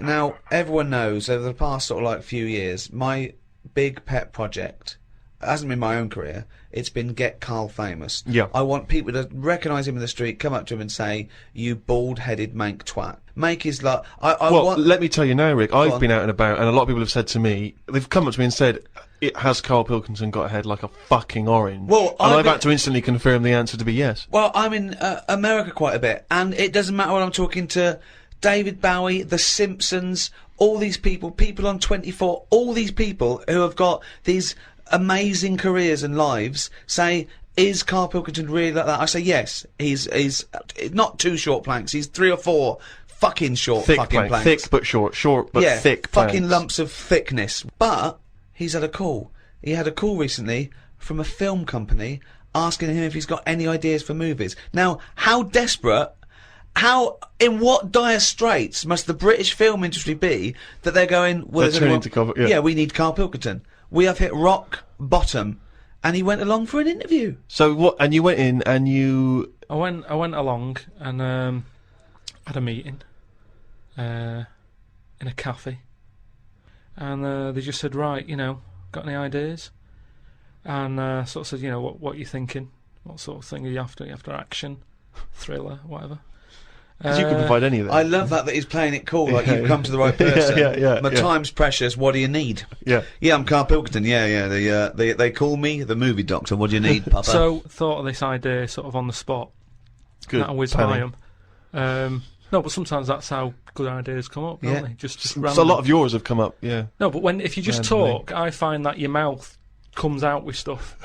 Now, everyone knows over the past sort of like few years, my big pet project hasn't been my own career, it's been get Carl famous. Yeah. I want people to recognise him in the street, come up to him and say, "You bald-headed mank twat." Make his like. Let me tell you now, Rick. I've been out and about, and a lot of people have said to me, they've come up to me and said, "Has Carl Pilkington got a head like a fucking orange?" Well, and I've had to instantly confirm the answer to be yes. Well, I'm in America quite a bit, and it doesn't matter when I'm talking to David Bowie, The Simpsons, all these people on 24, all these people who have got these amazing careers and lives say, is Carl Pilkington really like that? I say yes. He's not 2 short planks. He's 3 or 4 fucking short planks. Thick but short but thick fucking planks. lumps of thickness. But he's had a call. He had a call recently from a film company asking him if he's got any ideas for movies. Now, how desperate, in what dire straits must the British film industry be that they're going, well, they're turning to cover, yeah, we need Carl Pilkington. We have hit rock bottom, and he went along for an interview. So what? And you went in, and you. I went along and had a meeting in a cafe, and they just said, right, got any ideas? And sort of said, what are you thinking? What sort of thing are you after? Are you after action, thriller, whatever? Because you can provide any of that. I love that he's playing it cool, like you've come to the right person. Yeah. My time's precious. What do you need? Yeah, I'm Carl Pilkington. Yeah. They call me the movie doctor. What do you need, Papa? So thought of this idea sort of on the spot. Good. That whiz by 'em. No, but sometimes that's how good ideas come up, don't they? Just random. So a lot of yours have come up. Yeah. No, but if you just talk, I find that your mouth comes out with stuff.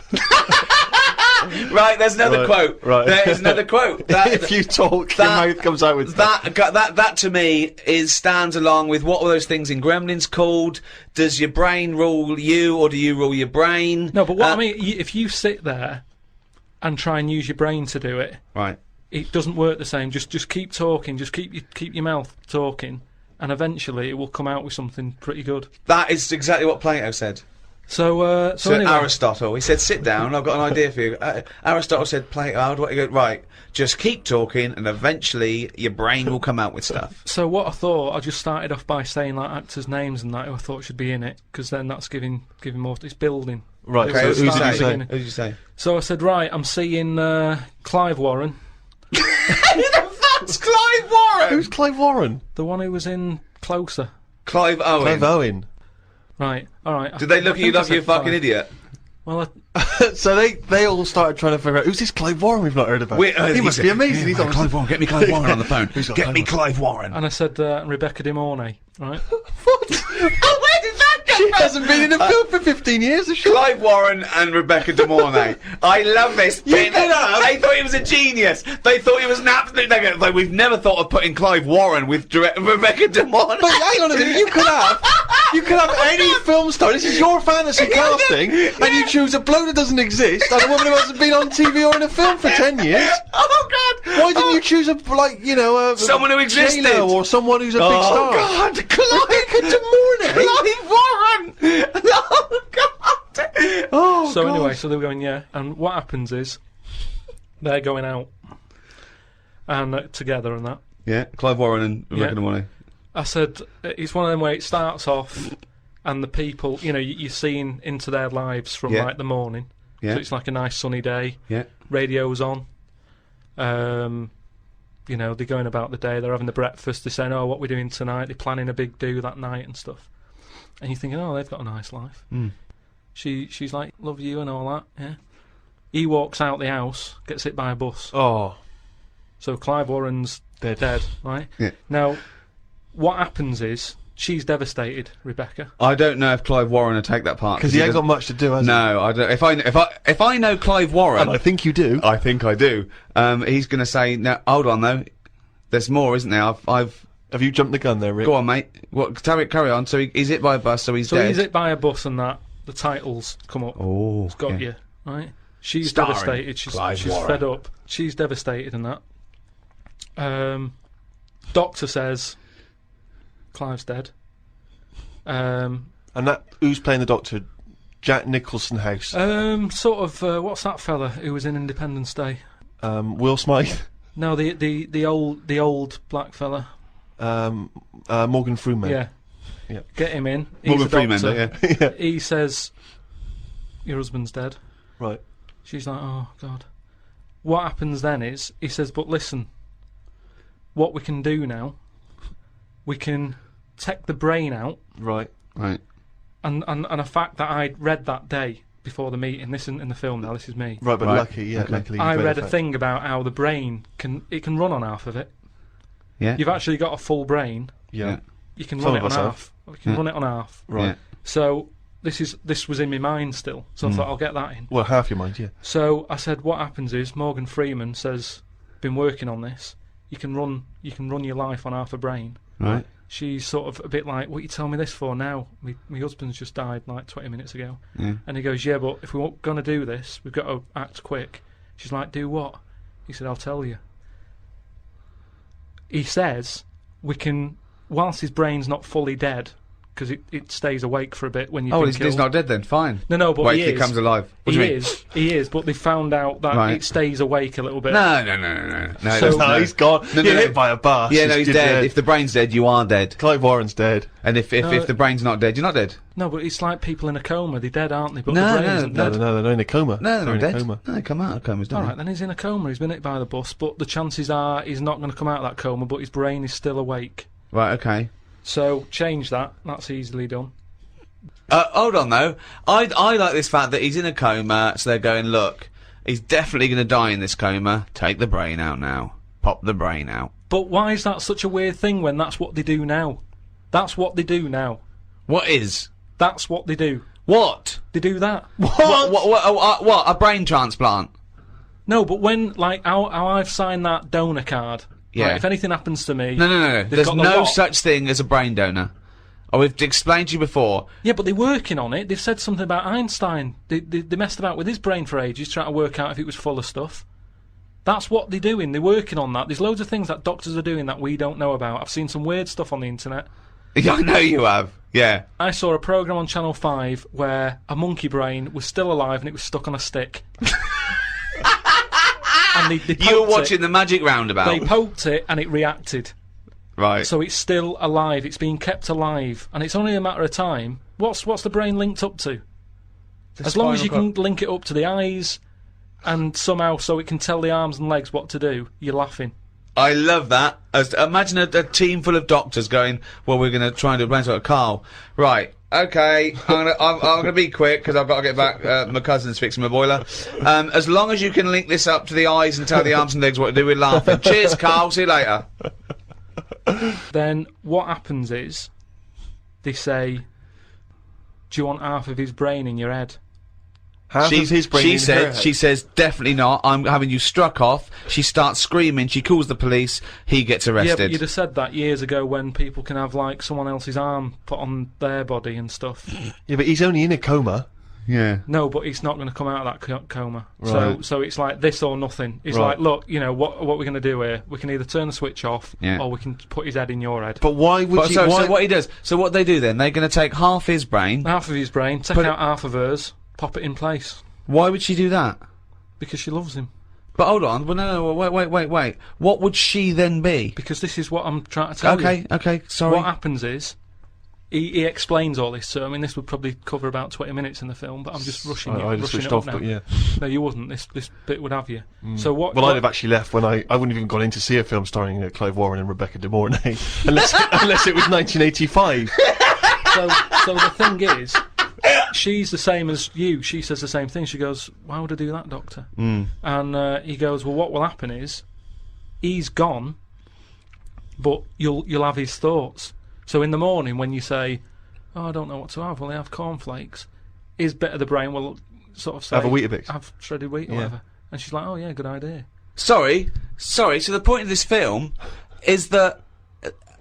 Right, there's another quote. Right. There is another quote. If you talk, your mouth comes out with that to me stands along with what were those things in Gremlins called? Does your brain rule you, or do you rule your brain? No, but what I mean, if you sit there and try and use your brain to do it, right, it doesn't work the same. Just keep talking. Just keep your mouth talking, and eventually it will come out with something pretty good. That is exactly what Plato said. So anyway. Aristotle, he said, sit down, I've got an idea for you. Aristotle said, Plato, how do I go? Right, just keep talking, and eventually your brain will come out with stuff. So what I thought, I just started off by saying like actors' names and that who I thought should be in it, because then that's giving more. It's building. Right. Okay, So who did you say? So I said, right, I'm seeing Clive Warren. Who the fuck's Clive Warren? Who's Clive Warren? The one who was in Closer. Clive Owen. Clive Owen. Right, alright. Did they look at you like you're a fucking idiot? Well, so they all started trying to figure out, who's this Clive Warren we've not heard about? He must be amazing. Yeah, Clive Warren, get me Clive Warren on the phone. Get me Clive Warren. And I said Rebecca De Mornay, right? What? Oh, where did that come She from? hasn't been in a film for 15 years, has she? Clive Warren and Rebecca De Mornay. I love this. They thought he was a genius. They thought he was an absolute nugget. Like, we've never thought of putting Clive Warren with Rebecca De Mornay. But hang on a minute, you could have any film star. This is your fantasy casting, and you choose a bloke that doesn't exist and a woman who hasn't been on TV or in a film for 10 years. Oh God! Why didn't you choose someone who existed, J-Lo or someone who's a big star? Oh God! Rebecca De Mornay. Clive Warren! Oh God! Oh. So God. anyway, so they were going, yeah. And what happens is they're going out and together and that. Yeah, Clive Warren and Rebecca De Mornay. I said, it's one of them where it starts off and the people, you're seeing into their lives from like the morning. Yeah. So it's like a nice sunny day. Yeah. Radio's on. They're going about the day, they're having the breakfast, they're saying, oh, what we're doing tonight, they're planning a big do that night and stuff. And you're thinking, oh, they've got a nice life. Mm. She's like, love you and all that, yeah. He walks out the house, gets hit by a bus. Oh. So Clive Warren's dead, right? Yeah. Now, what happens is, she's devastated, Rebecca. I don't know if Clive Warren would take that part Because he ain't got much to do, has he? No, I don't. If I know Clive Warren, and I think you do. I think I do. He's going to say, "No, hold on though. There's more, isn't there? Have you jumped the gun there, Rick? Go on, mate. What? Carry on. So he's hit by a bus, so he's dead. So he's hit by a bus, and that the titles come up. Oh, it's got you, right? She's Starring devastated. She's Warren. fed up. She's devastated, and that. Doctor says Clive's dead. And that who's playing the Doctor? Jack Nicholson House. Sort of. What's that fella who was in Independence Day? Will Smythe. No, the old black fella. Morgan Freeman. Yeah. Yeah. Get him in. Morgan He's a Freeman, doctor. Yeah. He says, your husband's dead. Right. She's like, oh, God. What happens then is, he says, but listen, what we can do now, we can take the brain out, Right. Right. and a fact that I'd read that day before the meeting, this isn't in the film now, this is me. Right, but Right. luckily, I you've read a fact. thing about how the brain can run on half of it. Yeah. You've actually got a full brain, Yeah. you can Some run it of on us half. You can Yeah. run it on half. Right. Yeah. So this was in my mind still, so I thought I'll get that in. Well, half your mind, yeah. So I said, what happens is Morgan Freeman says, been working on this. You can run your life on half a brain. Right. She's sort of a bit like, what you tell me this for now? My husband's just died like 20 minutes ago. Yeah. And he goes, yeah, but if we're going to do this, we've got to act quick. She's like, do what? He said, I'll tell you. He says, we can, whilst his brain's not fully dead, because it stays awake for a bit when you've Oh, been he's killed. not dead then. Fine. No, but Wait he till he is. comes alive. What do you mean? He is, but they found out that Right. it stays awake a little bit. No. So- No, he's gone. No, You're no. hit by a bus. Yeah, no, he's You're dead. If the brain's dead, you are dead. Clive Warren's dead. And if No. the brain's not dead, you're not dead. No, but it's like people in a coma. They're dead, aren't they? But No, the brain no, isn't No, dead. no, they're in a coma. No, they're in not a dead. coma. No, they come out of comas, don't All they? right, then he's in a coma. He's been hit by the bus, but the chances are he's not going to come out of that coma. But his brain is still awake. Right, okay. So change that. That's easily done. Hold on though. I like this fact that he's in a coma, so they're going, look, he's definitely going to die in this coma. Take the brain out now. Pop the brain out. But why is that such a weird thing when that's what they do now? That's what they do now. What is? That's what they do. What? They do that. What? A brain transplant? No, but when, like, how I've signed that donor card. Yeah. Right, if anything happens to me. No. they've There's got the no lot. such thing as a brain donor. Oh, we've explained to you before. Yeah, but they're working on it. They've said something about Einstein. They messed about with his brain for ages, trying to work out if it was full of stuff. That's what they're doing. They're working on that. There's loads of things that doctors are doing that we don't know about. I've seen some weird stuff on the internet. Yeah, I know you have. Yeah. I saw a programme on Channel 5 where a monkey brain was still alive and it was stuck on a stick. And they You were poked watching it. the Magic Roundabout. They poked it and it reacted. Right. So it's still alive. It's being kept alive, and it's only a matter of time. What's the brain linked up to? As long as you can link it up to the eyes, and somehow so it can tell the arms and legs what to do, you're laughing. I love that. Imagine a team full of doctors going, well, we're going to try and do a brain transplant. Carl, right, okay, I'm gonna be quick because I've got to get back. My cousin's fixing my boiler. As long as you can link this up to the eyes and tell the arms and legs what to do, we're laughing. Cheers, Carl. See you later. Then what happens is, they say, do you want half of his brain in your head? Half of his brain in her head. She says, definitely not. I'm having you struck off. She starts screaming. She calls the police. He gets Yeah, but arrested. you'd have said that years ago when people can have, like, someone else's arm put on their body and stuff. Yeah, but he's only in a coma. Yeah. No, but he's not going to come out of that coma. Right. So it's like this or nothing. It's Right. like, look, you know, what we're going to do here? We can either turn the switch off, Yeah. or we can put his head in your head. But why would So why? what he does? So what they do then? They're going to take half his brain. Half of his brain, take Put it- out half of hers, pop it in place Why would she do that? because she loves him. But hold on. Well, no. Wait. What would she then be? Because this is what I'm trying to tell you. Okay. Sorry. What happens is, he explains all this. So I mean, this would probably cover about 20 minutes in the film, but I'm just rushing it. I just rushing switched it up off, now. but yeah. No, you wouldn't. This bit would have you. So what? Well, I'd what- have actually left when I wouldn't have even gone in to see a film starring Clive Warren and Rebecca De Mornay, unless it was 1985. So the thing is, she's the same as you. She says the same thing. She goes, "Why would I do that, Doctor?" And he goes, "Well, what will happen is, he's gone, but you'll have his thoughts. So in the morning when you say, 'Oh, I don't know what to have,' well, they have cornflakes. His bit of the brain will sort of say, Have a Weetabix. have shredded wheat or Yeah. whatever." And she's like, "Oh yeah, good idea." Sorry. So the point of this film is that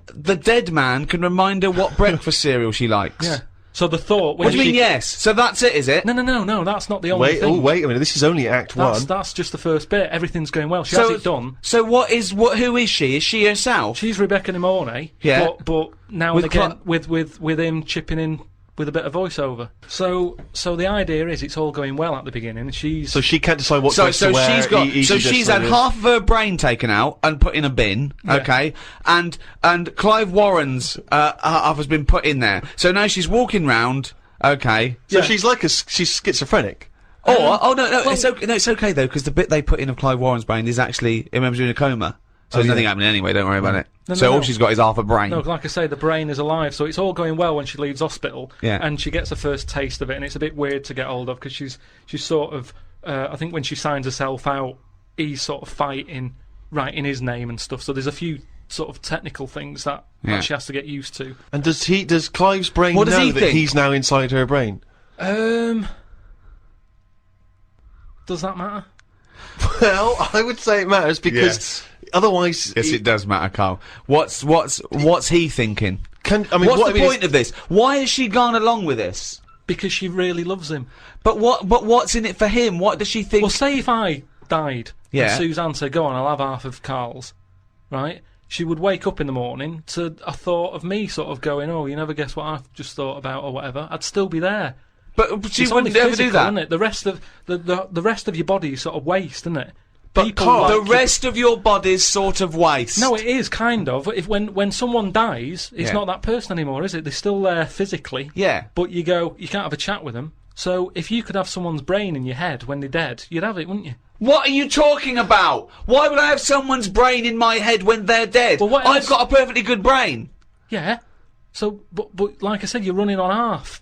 the dead man can remind her what breakfast cereal she likes. Yeah. So the thought. When What do you she- mean? Yes. So that's it, is it? No. That's not the only thing. Wait a minute. This is only Act One. That's just the first bit. Everything's going well. She has it done. So who is she? Is she herself? She's Rebecca De Mornay. Yeah. But now With and again, with him chipping in with a bit of voiceover. So the idea is it's all going well at the beginning. So she can't decide what So dress to wear. she's had half of her brain taken out and put in a bin, okay, and Clive Warren's half has been put in there. So now she's walking round, okay. So she's like she's schizophrenic. It's okay though, because the bit they put in of Clive Warren's brain is actually he remembers in a coma. So there's nothing happening anyway, don't worry about it. All she's got is half a brain. No, like I say, the brain is alive, so it's all going well when she leaves hospital. Yeah. And she gets a first taste of it, and it's a bit weird to get hold of, because she's sort of, I think when she signs herself out, he's sort of fighting, writing his name and stuff, so there's a few sort of technical things that she has to get used to. And does Clive's brain know that he's now inside her brain? Does that matter? Well, I would say it matters, because otherwise... Yes, it does matter, Carl. What's he thinking? What's the point of this? Why has she gone along with this? Because she really loves him. But what's in it for him? What does she think? Well, say if I died, and Suzanne said, go on, I'll have half of Carl's, right? She would wake up in the morning to a thought of me sort of going, oh, you never guess what I've just thought about, or whatever. I'd still be there. But she wouldn't ever do that. Isn't it? The rest of the rest of your body is sort of waste, isn't it? But Carl, the rest of your body's sort of waste. No, it is kind of. When someone dies, it's not that person anymore, is it? They're still there physically. Yeah. But you can't have a chat with them. So if you could have someone's brain in your head when they're dead, you'd have it, wouldn't you? What are you talking about? Why would I have someone's brain in my head when they're dead? Well, I've got a perfectly good brain. Yeah. So, but like I said, you're running on half.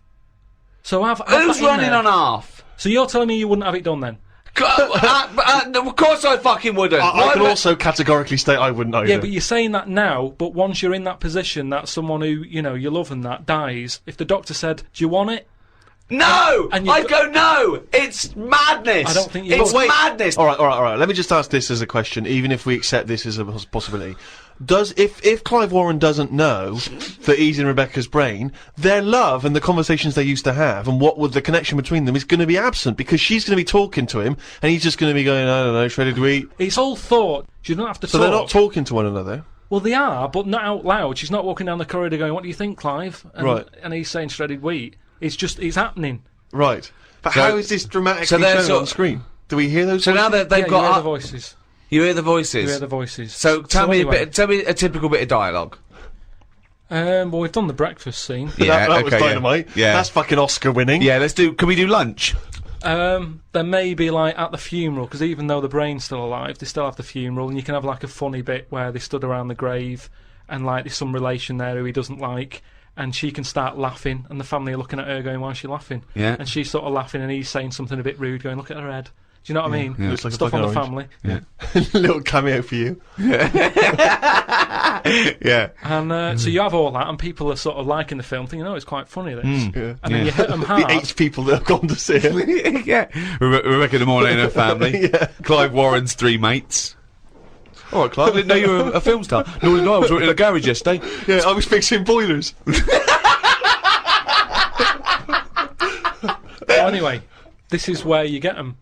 So who's running on half? So you're telling me you wouldn't have it done then? Of course I fucking wouldn't. I can also categorically state I wouldn't either. Yeah, but you're saying that now, but once you're in that position that someone who, you know, you love and that dies, if the doctor said, do you want it? No! I'd go, no! It's madness! I don't think you It's madness! Alright, let me just ask this as a question, even if we accept this as a possibility. If Clive Warren doesn't know that he's in Rebecca's brain, their love and the conversations they used to have and what would the connection between them is going to be absent, because she's going to be talking to him and he's just going to be going, I don't know, shredded wheat. It's all thought. She doesn't have to talk. So they're not talking to one another? Well, they are, but not out loud. She's not walking down the corridor going, what do you think, Clive? Right. And he's saying shredded wheat. It's happening. Right. But how is this dramatically shown on screen? Do we hear those voices? Now that they've got you hear the voices. You hear the voices? You hear the voices. So tell me a typical bit of dialogue. Well, we've done the breakfast scene. Yeah, that was dynamite. Yeah. That's fucking Oscar winning. Yeah, can we do lunch? There may be, like, at the funeral, because even though the brain's still alive, they still have the funeral, and you can have, like, a funny bit where they stood around the grave, and, like, there's some relation there who he doesn't like, and she can start laughing, and the family are looking at her going, why is she laughing? Yeah. And she's sort of laughing, and he's saying something a bit rude, going, look at her head. Do you know what I mean? Yeah. Looks like Stuff a on the fucking family. Yeah. Little cameo for you. Yeah. And so you have all that, and people are sort of liking the film, thinking, oh, it's quite funny, this. Yeah. And then you hit them hard. The 8 people that have gone to see it. Yeah. Rebecca De Mornay and her family. Yeah. Clive Warren's 3 mates. All right, Clive, I didn't know you were a film star. No, I was working in a garage yesterday. Yeah, I was fixing boilers. Well, anyway, this is where you get them.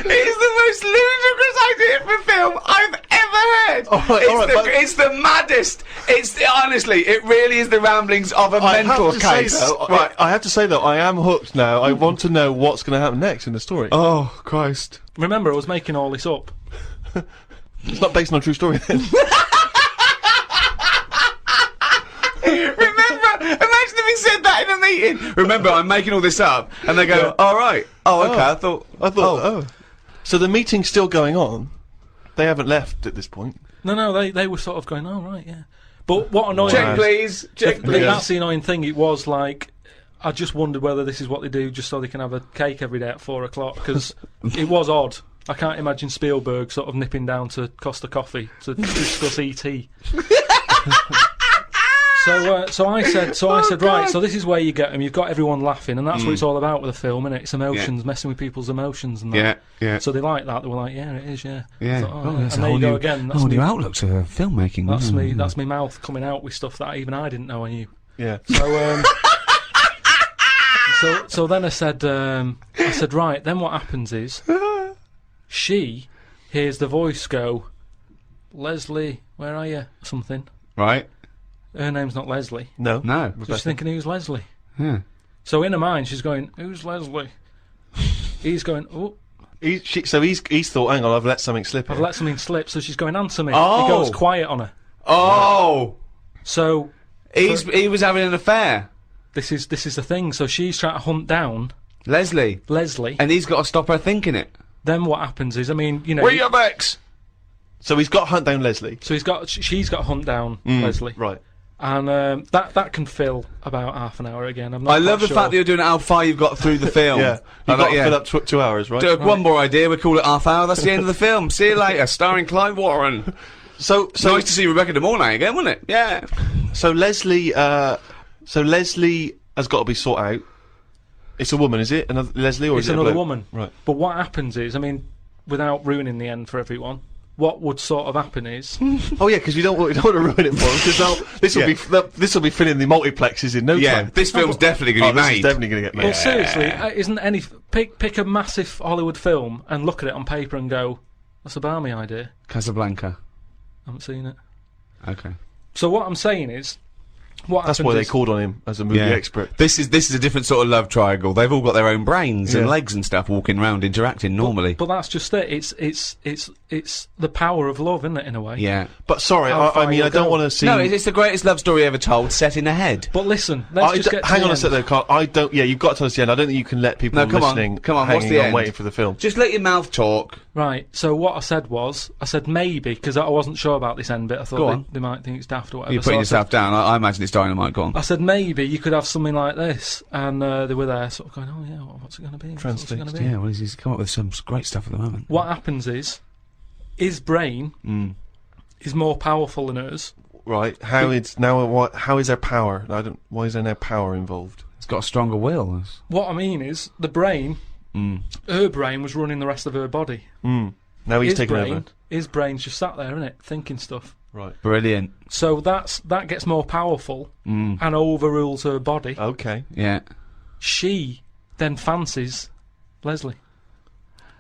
It's the most ludicrous idea for film I've ever heard. It's the maddest. Honestly, it really is the ramblings of a mental case. I have to say though, I am hooked now. I want to know what's going to happen next in the story. Oh Christ! Remember, I was making all this up. It's not based on a true story then. Imagine if he said that in a meeting. Remember, I'm making all this up, and they go, "All right, okay." I thought. So the meeting's still going on. They haven't left at this point. No, they were sort of going, oh right, yeah. But what annoying? Check, please. Check, please. That's the annoying thing. It was like, I just wondered whether this is what they do just so they can have a cake every day at 4 o'clock, because it was odd. I can't imagine Spielberg sort of nipping down to Costa Coffee to discuss E.T. So I said, right, so this is where you get them. You've got everyone laughing, and that's what it's all about with a film, isn't it? It's emotions, messing with people's emotions and that. Yeah. So they like that. They were like, yeah, it is, yeah. Yeah. Thought, and there you go again. That's new outlook to filmmaking. That's me mouth coming out with stuff that even I didn't know I knew. Yeah. So then I said, right, then what happens is, she hears the voice go, Leslie, where are you? Something. Right. her name's not Leslie. No. No. So she's thinking, who's Leslie? Yeah. So in her mind, she's going, who's Leslie? He's going, oh, So he's thought, hang on, I've let something slip. I've here. let something slip. So she's going, answer me. Oh. He goes quiet on her. Oh! So He was having an affair. this is the thing. So she's trying to hunt down Leslie. Leslie. And he's got to stop her thinking it. Then what happens is, I mean, you know. Where your ex? So he's got to hunt down Leslie. So she's got to hunt down Leslie. Right. And that can fill about half an hour again. I'm not I love quite the fact that you're doing how far you've got through the film. Yeah. You've got to fill up 2 hours, right? One more idea, we call it half hour, that's the end of the film. See you later, starring Clive Warren. So Nice to see Rebecca De Mornay again, wasn't it? Yeah. So Leslie has got to be sought out. It's a woman, is it? Another Leslie, or It's is it a another bloke? woman. Right. But what happens is, I mean, without ruining the end for everyone, what would sort of happen is, Oh yeah, because you don't want to ruin it for them. Because this will be filling the multiplexes in no Yeah, time. this film's definitely going to be This is made. definitely going to get made. well, seriously, isn't any pick a massive Hollywood film and look at it on paper and go, that's a balmy idea. Casablanca. I haven't seen it. Okay. So what I'm saying is, what That's happens why they is, called on him as a movie expert. This is a different sort of love triangle. They've all got their own brains and Yeah. legs and stuff, walking around, interacting normally. But that's just it. It's the power of love, isn't it? In a way. Yeah. But sorry, How I far mean, you'll I don't go. want to see. No, it's the greatest love story ever told, set in a head. But listen, let's just get to hang the on a end. sec, though, Carl. I don't. Yeah, you've got to tell us the end. I don't think you can let people No, come on, listening come on, what's hanging the on end? waiting for the film. Just let your mouth talk. Right, so what I said was, I said maybe, because I wasn't sure about this end bit, I Go thought on. they might think it's daft or whatever. You're so putting I said- yourself down. I imagine it's dynamite. Go on. I said maybe you could have something like this, and they were there sort of going, oh yeah, what's it going to be? What's it going to be? Yeah, well, he's come up with some great stuff at the moment. What happens is, his brain is more powerful than hers. Right? How is there power? Why is there no power involved? It's got a stronger will. What I mean is, the brain, her brain was running the rest of her body. Now he's taken over. His brain's just sat there, isn't it, thinking stuff. Right. Brilliant. So that gets more powerful and overrules her body. Okay. Yeah. She then fancies Leslie.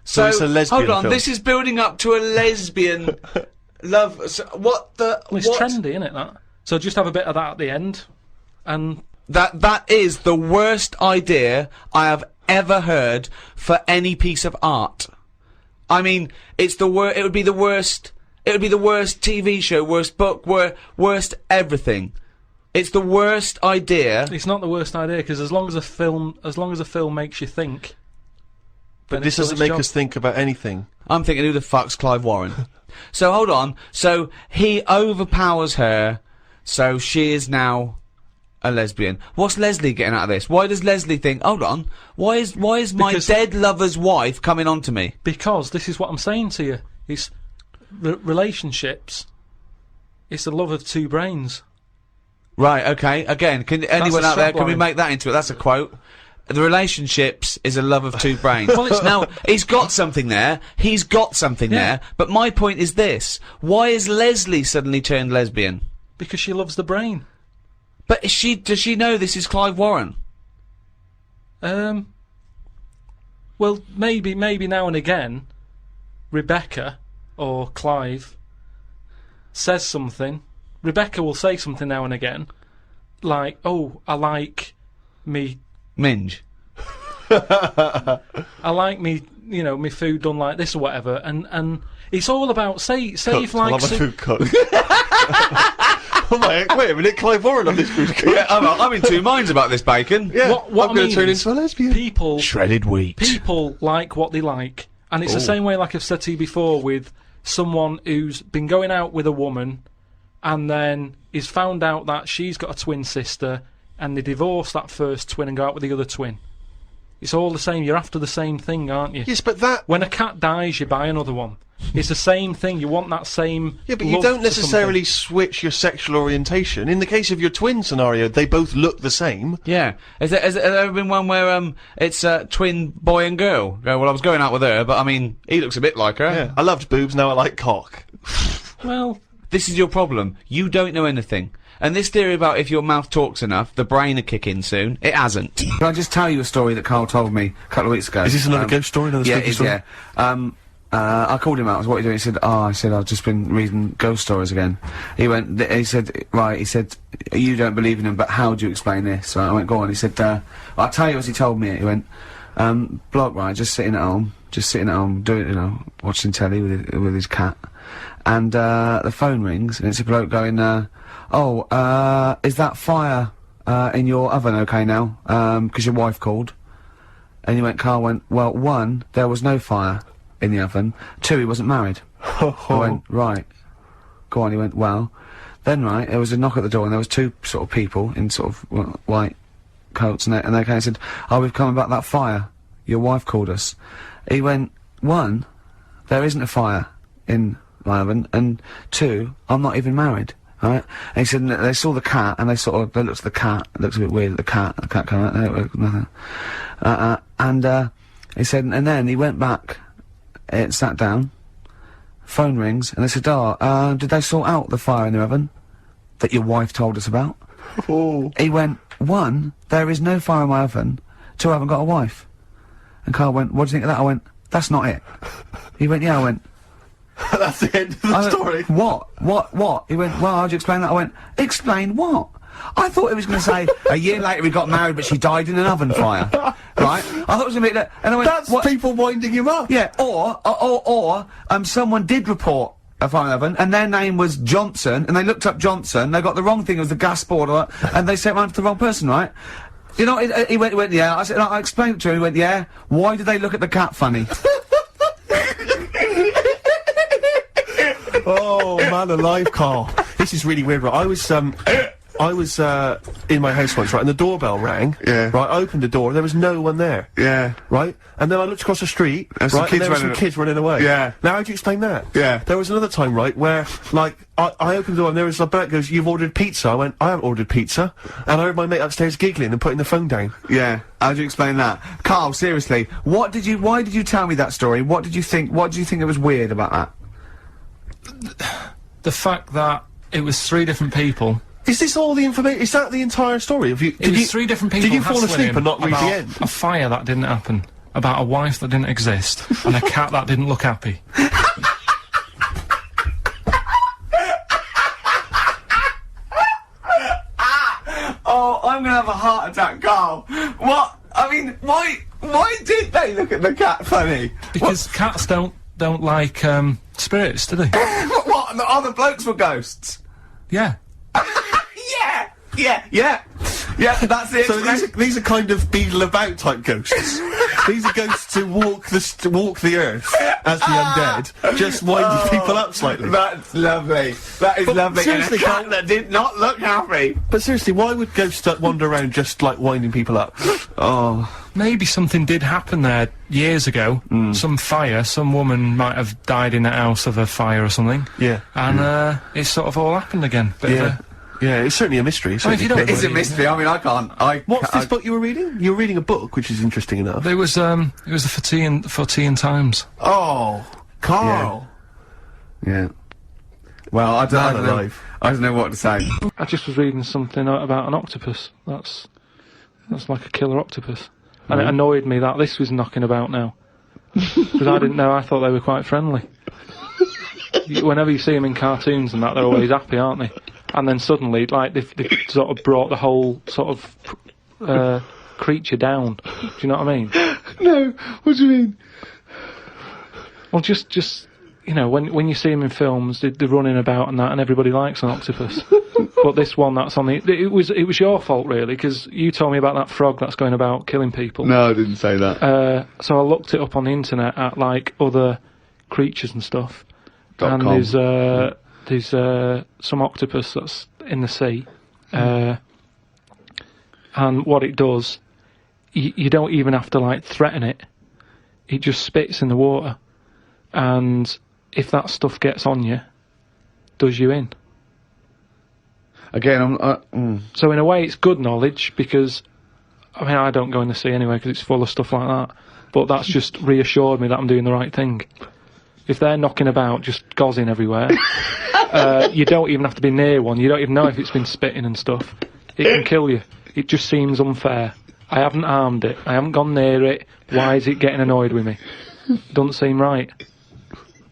So it's a lesbian hold on, film. this is building up to a lesbian love. So what the? Well, it's what? trendy, isn't it, that? So just have a bit of that at the end, and That is the worst idea I have ever heard for any piece of art. I mean, it's the worst. It would be the worst. It would be the worst TV show, worst book, worst everything. It's the worst idea. it's not the worst idea, because as long as a film makes you think. But this doesn't make us think about anything. I'm thinking, who the fuck's Clive Warren? So hold on. So he overpowers her. So she is now a lesbian. What's Leslie getting out of this? Why does Leslie think? Hold on. Why is my Because- dead lover's wife coming on to me? Because this is what I'm saying to you. It's relationships. It's the love of two brains. Right. Okay. Again, can anyone a out there? Can we strapline. make that into it? That's a quote. The relationships is a love of two brains. Well, it's- now he's got something there. He's got something Yeah. there. But my point is this: why is Leslie suddenly turned lesbian? Because she loves the brain. But does she know this is Clive Warren? Well, maybe now and again, Rebecca or Clive says something. Rebecca will say something now and again, like, "Oh, I like me. Minge. I like me. You know, me food done like this or whatever." And it's all about say if Cooked. I like love my food cooked. Oh my! Wait a minute, Clive Warren on this food cooked. Yeah, I'm in two minds about this bacon. Yeah, what I'm I going mean to turn is into a lesbian. people Shredded wheat. people like what they like, and it's the same way, like I've said to you before, with someone who's been going out with a woman and then is found out that she's got a twin sister, and they divorce that first twin and go out with the other twin. It's all the same. You're after the same thing, aren't you? Yes, but that. When a cat dies, you buy another one. It's the same thing. You want that same. Yeah, but you love don't for necessarily switch your sexual orientation. In the case of your twin scenario, they both look the same. Yeah. Has there ever been one where it's a twin boy and girl? Go, well, I was going out with her, but I mean, he looks a bit like her. Yeah, I loved boobs. Now I like cock. something. Well, This is your problem. You don't know anything. And this theory about if your mouth talks enough, the brain will kick in soon. It hasn't. Can I just tell you a story that Carl told me a couple of weeks ago? Is this another ghost story? Another Yeah, spooky it is, story? yeah. I called him out. I was, what are you doing? He said, I said, I've just been reading ghost stories again. He went, he said, right, he said, you don't believe in them, but how do you explain this? Right, I went, go on. He said, I'll tell you as he told me. He went, bloke, right, just sitting at home, doing, you know, watching telly with his cat. And, the phone rings, and it's a bloke going, is that fire, in your oven okay now? 'Cause your wife called. And Carl went, well, 1, there was no fire in the oven. 2, he wasn't married. I went, right. Go on, he went, well. Then, right, there was a knock at the door, and there was 2 sort of people in sort of white coats, and they came and said, oh, we've come about that fire. Your wife called us. He went, 1, there isn't a fire in my oven, and 2, I'm not even married. Right? And he said, and they saw the cat, and they looked at the cat, it looks a bit weird at the cat came out, nothing. He said, and then he went back, sat down, phone rings, and they said, did they sort out the fire in the oven that your wife told us about? Oh. He went, 1, there is no fire in my oven, 2, I haven't got a wife. And Carl went, what do you think of that? I went, that's not it. He went, yeah, I went, That's the end of the story. What? He went, well, how'd you explain that? I went, explain what? I thought he was going to say, a year later we got married, but she died in an oven fire. Right? I thought it was going to be that. And I went, That's people winding him up. Yeah, or, someone did report a fire in the oven, and their name was Johnson, and they looked up Johnson, they got the wrong thing, it was the gas board, and they sent round to the wrong person, right? You know, he went, yeah, I said, I explained it to him, he went, yeah, why did they look at the cat funny? Oh, man alive, Carl. This is really weird, right? I was in my house once, right, and the doorbell rang. Yeah. Right, I opened the door, there was no one there. Yeah. Right? And then I looked across the street, There's right, some kids and there were running some kids running away. Yeah. Now, how do you explain that? Yeah. There was another time, right, where, like, I opened the door and there was a bloke goes, you've ordered pizza. I went, I haven't ordered pizza. And I heard my mate upstairs giggling and putting the phone down. Yeah. How do you explain that? Carl, seriously, why did you tell me that story? What did you think that was weird about that? The fact that it was 3 different people. Is this all the information? Is that the entire story? It was 3 different people. Did you fall hassling asleep him and not read the about end? A fire that didn't happen, about a wife that didn't exist, and a cat that didn't look happy. Oh, I'm gonna have a heart attack, Carl. What? I mean, why did they look at the cat funny? Because cats don't like spirits, do they? What? The other blokes were ghosts? Yeah. Yeah, that's it. So these are kind of Beadle About type ghosts. These are ghosts who walk the earth as the undead, just winding people up slightly. That's lovely. That is lovely. Seriously, and a cat that did not look happy. But seriously, why would ghosts wander around just like winding people up? Oh. Maybe something did happen there years ago. Some fire, some woman might have died in a house of a fire or something. Yeah. And it sort of all happened again. Bit of a, Yeah, it's certainly a mystery. I mean, if you don't It is a mystery. I mean, I can't. What's this book you were reading? You were reading a book, which is interesting enough. It was the Fortean Times. Oh, Carl. Yeah. Well, I don't know what to say. I just was reading something about an octopus. That's like a killer octopus. And it annoyed me that this was knocking about now. Because I didn't know, I thought they were quite friendly. Whenever you see them in cartoons and that, they're always happy, aren't they? And then suddenly, like, they've sort of brought the whole sort of creature down. Do you know what I mean? No, what do you mean? Well, just you know, when you see them in films, they're running about and that, and everybody likes an octopus. But this one that's on it was your fault really, because you told me about that frog that's going about killing people. No, I didn't say that. So I looked it up on the internet at like other creatures and stuff, and .com. there's some octopus that's in the sea, and what it does, you don't even have to like threaten it. It just spits in the water, and if that stuff gets on you, does you in. Again, So in a way, it's good knowledge because, I mean, I don't go in the sea anyway because it's full of stuff like that. But that's just reassured me that I'm doing the right thing. If they're knocking about, just gozzing everywhere, you don't even have to be near one. You don't even know if it's been spitting and stuff. It can kill you. It just seems unfair. I haven't harmed it. I haven't gone near it. Why is it getting annoyed with me? Doesn't seem right.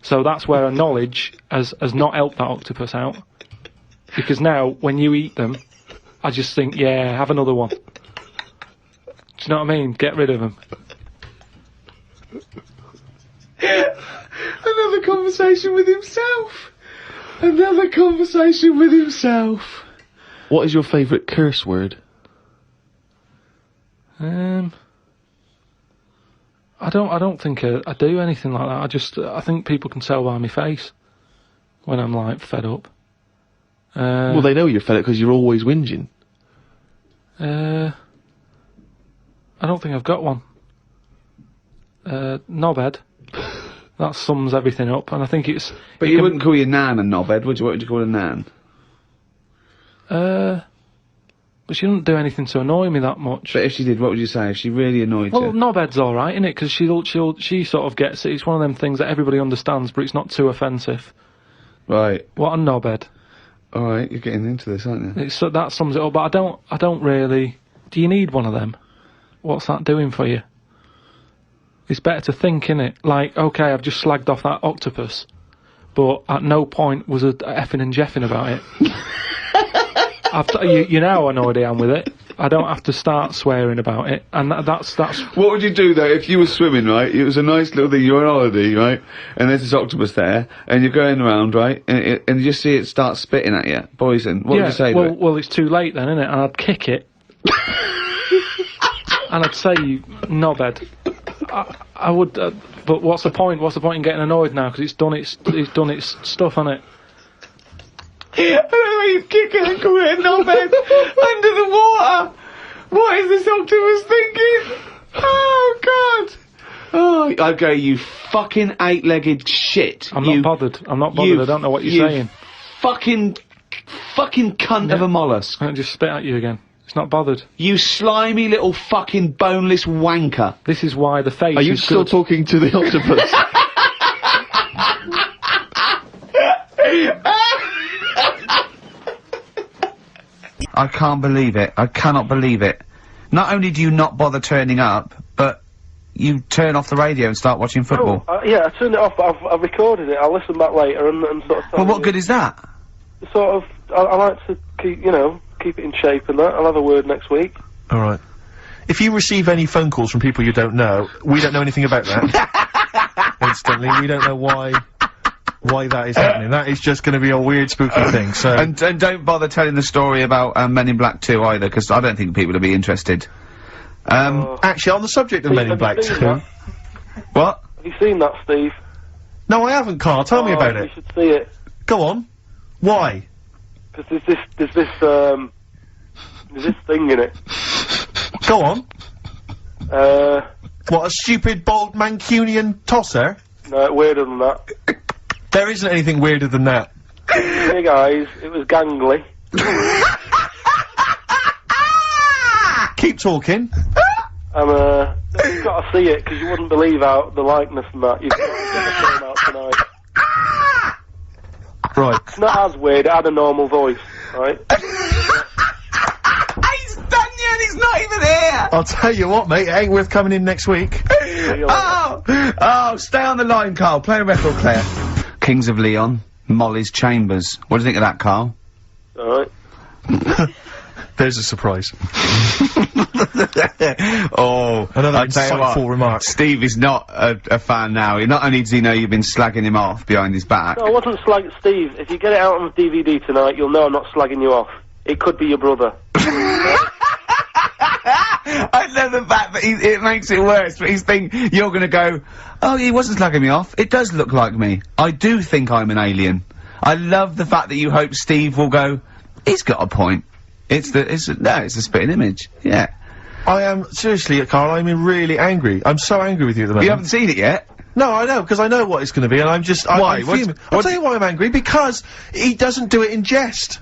So that's where our knowledge has not helped that octopus out. Because now, when you eat them, I just think, yeah, have another one. Do you know what I mean? Get rid of them. Another conversation with himself. Another conversation with himself. What is your favourite curse word? I don't think I do anything like that. I think people can tell by my face when I'm like fed up. Well, they know you're fed up because you're always whinging. I don't think I've got one. Knobhead. That sums everything up, and I think it's. But you wouldn't call your nan a knobhead, would you? What would you call a nan? But she doesn't do anything to annoy me that much. But if she did, what would you say? If she really annoyed Well, you? knobhead's all right, isn't it? Because she sort of gets it. It's one of them things that everybody understands, but it's not too offensive. Right. What a knobhead. All right, you're getting into this, aren't you? That sums it up. But I don't really. Do you need one of them? What's that doing for you? It's better to think, innit? Like, okay, I've just slagged off that octopus, but at no point was a effing and jeffing about it. You know how annoyed I am with it. I don't have to start swearing about it, and that's. What would you do though if you were swimming, right? It was a nice little thing. You're on holiday, right? And there's this octopus there, and you're going around, right? And you just see it start spitting at you, poison. What would you say to it? Well, it's too late then, isn't it? And I'd kick it, and I'd say, "You knobhead." I would, but what's the point? What's the point in getting annoyed now? Because it's done its stuff, hasn't it? I don't know why you kick it and call it a knobhead under the water. What is this octopus thinking? Oh God! Oh, okay, you fucking eight-legged shit. I'm not bothered. I don't know what you're saying. Fucking cunt of a mollusk. I don't just spit at you again. It's not bothered. You slimy little fucking boneless wanker. This is why the face. Are you is still good. talking to the octopus? I can't believe it. I cannot believe it. Not only do you not bother turning up, but you turn off the radio and start watching football. Yeah, I turned it off, but I've recorded it. I'll listen back later and sort of... Well, what good is that? Sort of, I like to keep it in shape and that. I'll have a word next week. Alright. If you receive any phone calls from people you don't know, we don't know anything about that. Instantly, we don't know why that is happening. That is just going to be a weird, spooky thing, so... And don't bother telling the story about Men in Black 2 either, because I don't think people will be interested. Actually, on the subject of Men in Black 2... What? Have you seen that, Steve? No, I haven't, Carl. Tell me about You it. should see it. Go on. Why? Because there's this thing in it. Go on. What, a stupid, bald Mancunian tosser? No, weirder than that. There isn't anything weirder than that. Hey guys, it was gangly. Keep talking. And, you've got to see it, because you wouldn't believe how the likeness and that. You've got to get the film out tonight. Right. It's not as weird, it had a normal voice, right? He's done yet, he's not even here! I'll tell you what, mate, it ain't worth coming in next week. Oh, stay on the line, Carl. Play a record player. Kings of Leon, Molly's Chambers. What do you think of that, Carl? Alright. There's a surprise. Oh, another I tell you what, insightful remark. Steve is not a fan now. Not only does he know you've been slagging him off behind his back. No, I wasn't slagging Steve. If you get it out on DVD tonight, you'll know I'm not slagging you off. It could be your brother. I love the fact that it makes it worse, but you're gonna go, oh, he wasn't slagging me off. It does look like me. I do think I'm an alien. I love the fact that you hope Steve will go, he's got a point. It's a spitting image. Yeah. I am, seriously, Carl, I'm really angry. I'm so angry with you at the moment. You haven't seen it yet? No, I know, because I know what it's gonna be, and I'm just, Why? I'm fuming. I'll tell you why I'm angry, because he doesn't do it in jest.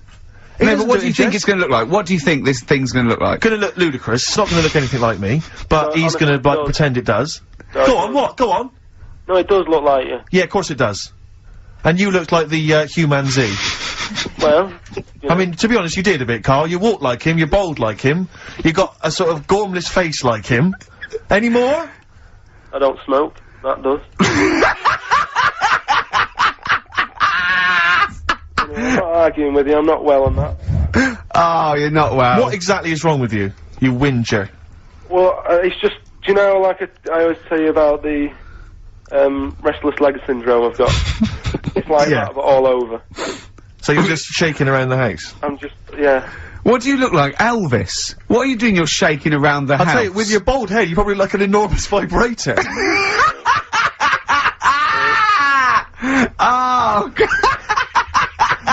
No, but what do you think it's gonna look like? What do you think this thing's gonna look like? Gonna look ludicrous. It's not gonna look anything like me, but he's honestly, gonna, like, pretend it does. Go on, what? Go on. No, it does look like you. Yeah, of course it does. And you looked like the, Human Z. Well, I mean, to be honest, you did a bit, Carl. You walk like him, you're bold like him, you got a sort of gormless face like him. Any more? I don't smoke. That does. arguing with you. I'm not well on that. Oh, you're not well. What exactly is wrong with you? You whinger. Well, it's just, do you know, like I always tell you about the restless leg syndrome I've got. It's like Yeah. that, but all over. So you're just shaking around the house? I'm just, yeah. What do you look like, Elvis? What are you doing? You're shaking around the I'll house. tell you, with your bald head, you probably look like an enormous vibrator. Oh, God.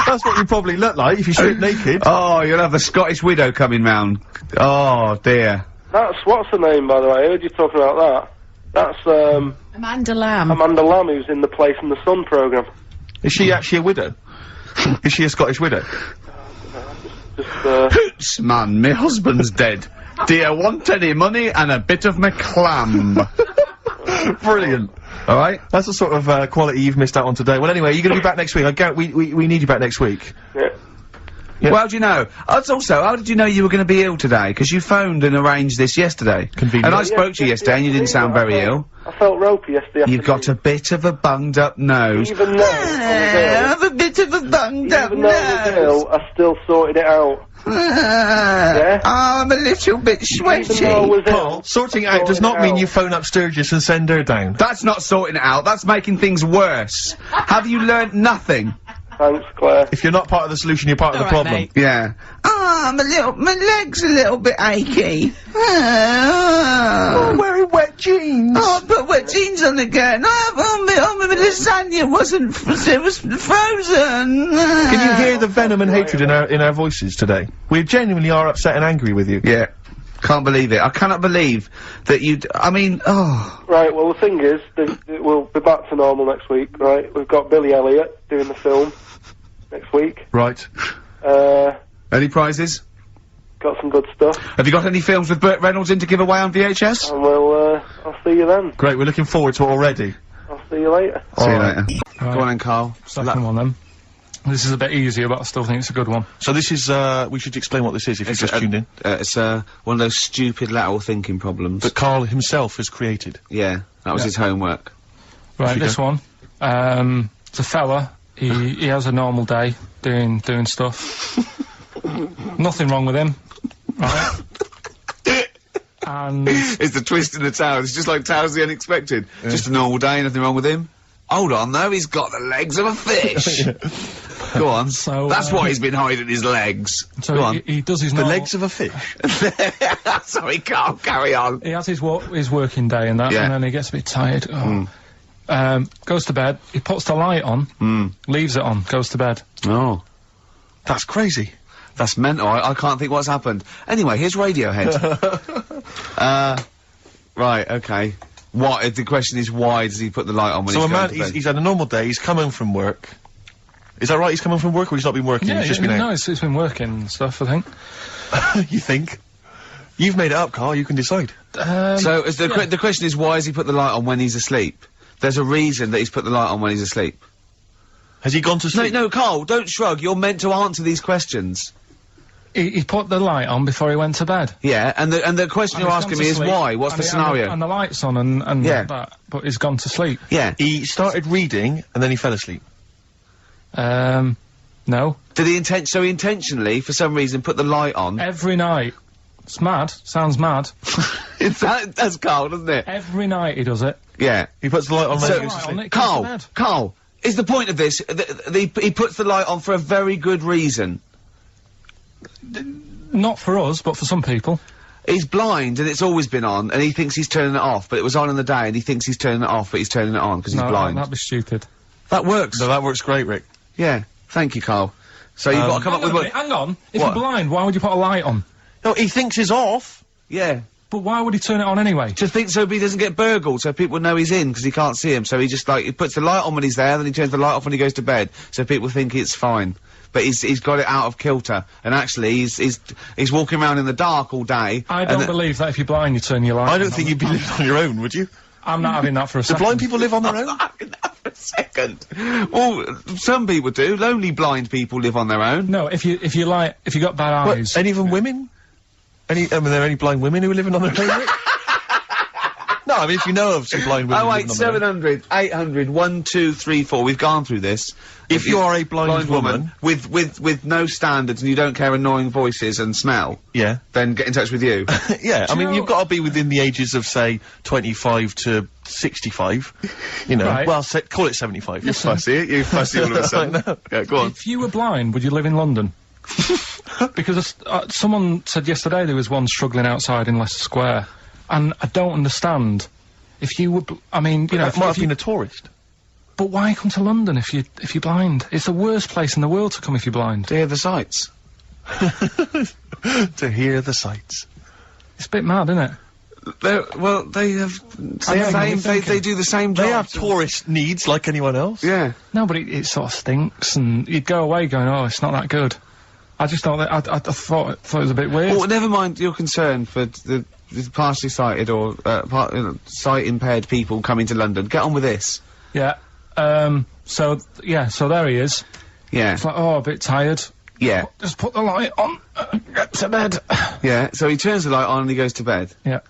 That's what you probably look like if you strip naked. Oh, you'll have the Scottish widow coming round. Oh, dear. That's, what's her name, by the way? I heard you talking about that. That's, Amanda Lamb. Amanda Lamb, who's in the Place in the Sun programme. Is she actually a widow? Is she a Scottish widow? Just, Hoots, man, my husband's dead. Do you want any money and a bit of my clam? Brilliant. Alright? That's the sort of quality you've missed out on today. Well, anyway, you're going to be back next week. We need you back next week. yeah. Yeah. Well, how do you know? Also, how did you know you were going to be ill today? Because you phoned and arranged this yesterday. Convenient. And I spoke to you yesterday and you didn't sound very ill. I felt ropey yesterday You've got a bit of a bunged up nose. Even though I was a bit of a bunged ill, even though I was ill, I still sorted it out. Yeah? I'm a little bit Even though I was Paul, ill, sorting it out does not mean you phone up Sturgis and send her down. That's not sorting it out, that's making things worse. Have you learnt nothing? Thanks, Claire. If you're not part of the solution, you're part of the All right, problem. mate. Yeah. Oh, my leg's a little bit achy. I'm wearing wet jeans. Oh, I put wet jeans on again. My lasagna it was frozen. Can you hear the venom and hatred in our voices today? We genuinely are upset and angry with you. Yeah. Can't believe it. I cannot believe that I mean, oh. Right, well, the thing is, we'll be back to normal next week, right? We've got Billy Elliot doing the film next week. Right. Any prizes? Got some good stuff. Have you got any films with Burt Reynolds in to give away on VHS? And I'll see you then. Great, we're looking forward to it already. I'll see you later. See you Alright. later. Go on then, Carl. Second one then. This is a bit easier, but I still think it's a good one. So this is, we should explain what this is if you've just tuned in. It's one of those stupid lateral thinking problems. That Carl himself has created. Yeah, that was his homework. Right, you this one. It's a fella. He has a normal day doing stuff. Nothing wrong with him. Right. And It's the twist in the tale. It's just like Tales of the Unexpected. Just a normal day, nothing wrong with him. Hold on, though, he's got the legs of a fish. Go on. So, That's why he's been hiding his legs. so Go on. he does his The normal, legs of a fish. Sorry, Carl, carry on. He has his working day and that, Yeah. and then he gets a bit tired. Goes to bed. He puts the light on, leaves it on, goes to bed. Oh, That's crazy. that's mental. I can't think what's happened. Anyway, here's Radiohead. Right, okay. What? The question is, why does he put the light on when So he's a going man, to bed? he's had a normal day, he's come home from work. Is that right? He's come home from work or he's not been working? Yeah, he's just been no, out? it's been working and stuff, I think. You think? You've made it up, Carl, you can decide. So is the question is, why has he put the light on when he's asleep? There's a reason that he's put the light on when he's asleep. Has he gone to No, sleep? no, Carl, don't shrug. You're meant to answer these questions. He put the light on before he went to bed. Yeah, and the question And you're he's asking gone me to is sleep, why? What's and the he- and scenario? And the light's on and Yeah. that, but he's gone to sleep. Yeah. He started reading and then he fell asleep. No. Did he so he intentionally, for some reason, put the light on? Every night. It's mad. Sounds mad. That's Carl, doesn't it? Every night he does it. Yeah. He puts the light on when he Light goes to on, sleep. it goes to Carl, bed. Carl, is the point of this, he puts the light on for a very good reason. Not for us, but for some people. He's blind and it's always been on, and he thinks he's turning it off, but it was on in the day, and he thinks he's turning it off, but he's turning it on because he's No, blind. that'd be stupid. That works. No, that works great, Rick. Yeah. Thank you, Carl. So you've got to come up with what... Hang on. If What? you're blind, why would you put a light on? No, he thinks he's off. Yeah. But why would he turn it on anyway? To think so he doesn't get burgled, so people know he's in, because he can't see him, so he just, he puts the light on when he's there, then he turns the light off when he goes to bed, so people think it's fine. But he's got it out of kilter, and actually he's walking around in the dark all day. I don't believe that if you're blind, you turn your light on. I don't think you'd be living on your own, would you? I'm not having that for a Do second. blind people live on their own? For a second. Well, some people do. Lonely blind people live on their own. No, if you got bad eyes. What, any of them women? Are there any blind women who are living on their own, Rick? No, I mean, if you know of some blind women. Oh wait, living on there. 700, 800, 1, 2, 3, 4. We've gone through this. If you are a blind woman with no standards and you don't care annoying voices and smell, yeah, then get in touch with you. yeah. I mean, you've got to be within the ages of say 25 to 65. You know, Right. well, call it 75. You fussy all of a sudden. Yeah, go on. If you were blind, would you live in London? Because someone said yesterday there was one struggling outside in Leicester Square, and I don't understand. If you were, I mean, you know, That might have been a tourist. but why come to London if you're blind? It's the worst place in the world to come if you're blind. To hear the sights. To hear the sights. It's a bit mad, isn't it? They have. They do the same job. They have tourist needs like anyone else. Yeah. No, but it sort of stinks, and you'd go away going, "Oh, it's not that good." I just thought that I thought it was a bit weird. Well, never mind your concern for the partially sighted or sight impaired people coming to London. Get on with this. Yeah. So there he is. Yeah. It's like, oh, a bit tired. Yeah. Just put the light on. Get to bed. Yeah. So he turns the light on and he goes to bed. Yeah.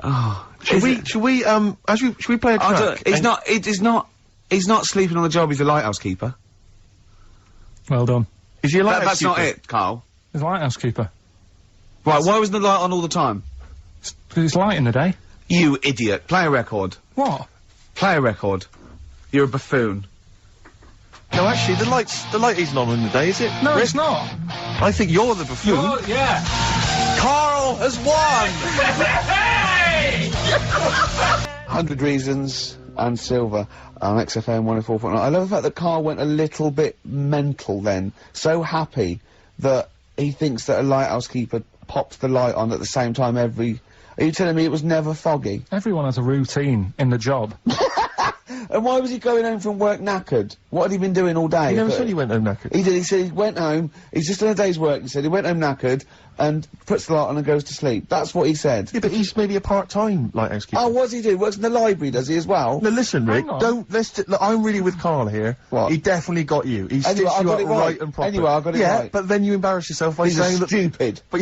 Oh. Should we play a track? He's not sleeping on the job. He's a lighthouse keeper. Well done. Is he a lighthouse That's not keeper? it, Carl. He's a lighthouse keeper. Right. Why wasn't the light on all the time? Because it's light in the day. You idiot. Play a record. What? Play a record. You're a buffoon. No, actually, the light isn't on in the day, is it? No, Rick? it's not. I think you're the buffoon. Oh, yeah. Carl has won! 100 Reasons and Silver on XFM 104.9. I love the fact that Carl went a little bit mental then. So happy that he thinks that a lighthouse keeper pops the light on at the same time every... Are you telling me it was never foggy? Everyone has a routine in the job. And why was he going home from work knackered? What had he been doing all day? He never said he went home knackered. He did. He said he went home, he's just done a day's work, he said he went home knackered and puts the light on and goes to sleep. That's what he said. Yeah, but he's maybe a part-time lighthouse keeper. Oh, what does he do? Works in the library, does he, as well? No, listen, Rick, Hang on. don't, look, I'm really with Carl here. What? He definitely got you. He Anyway, stitched I you got up it right. and proper. Anyway, I got it yeah, right. but then you embarrass yourself by He's saying that... stupid. But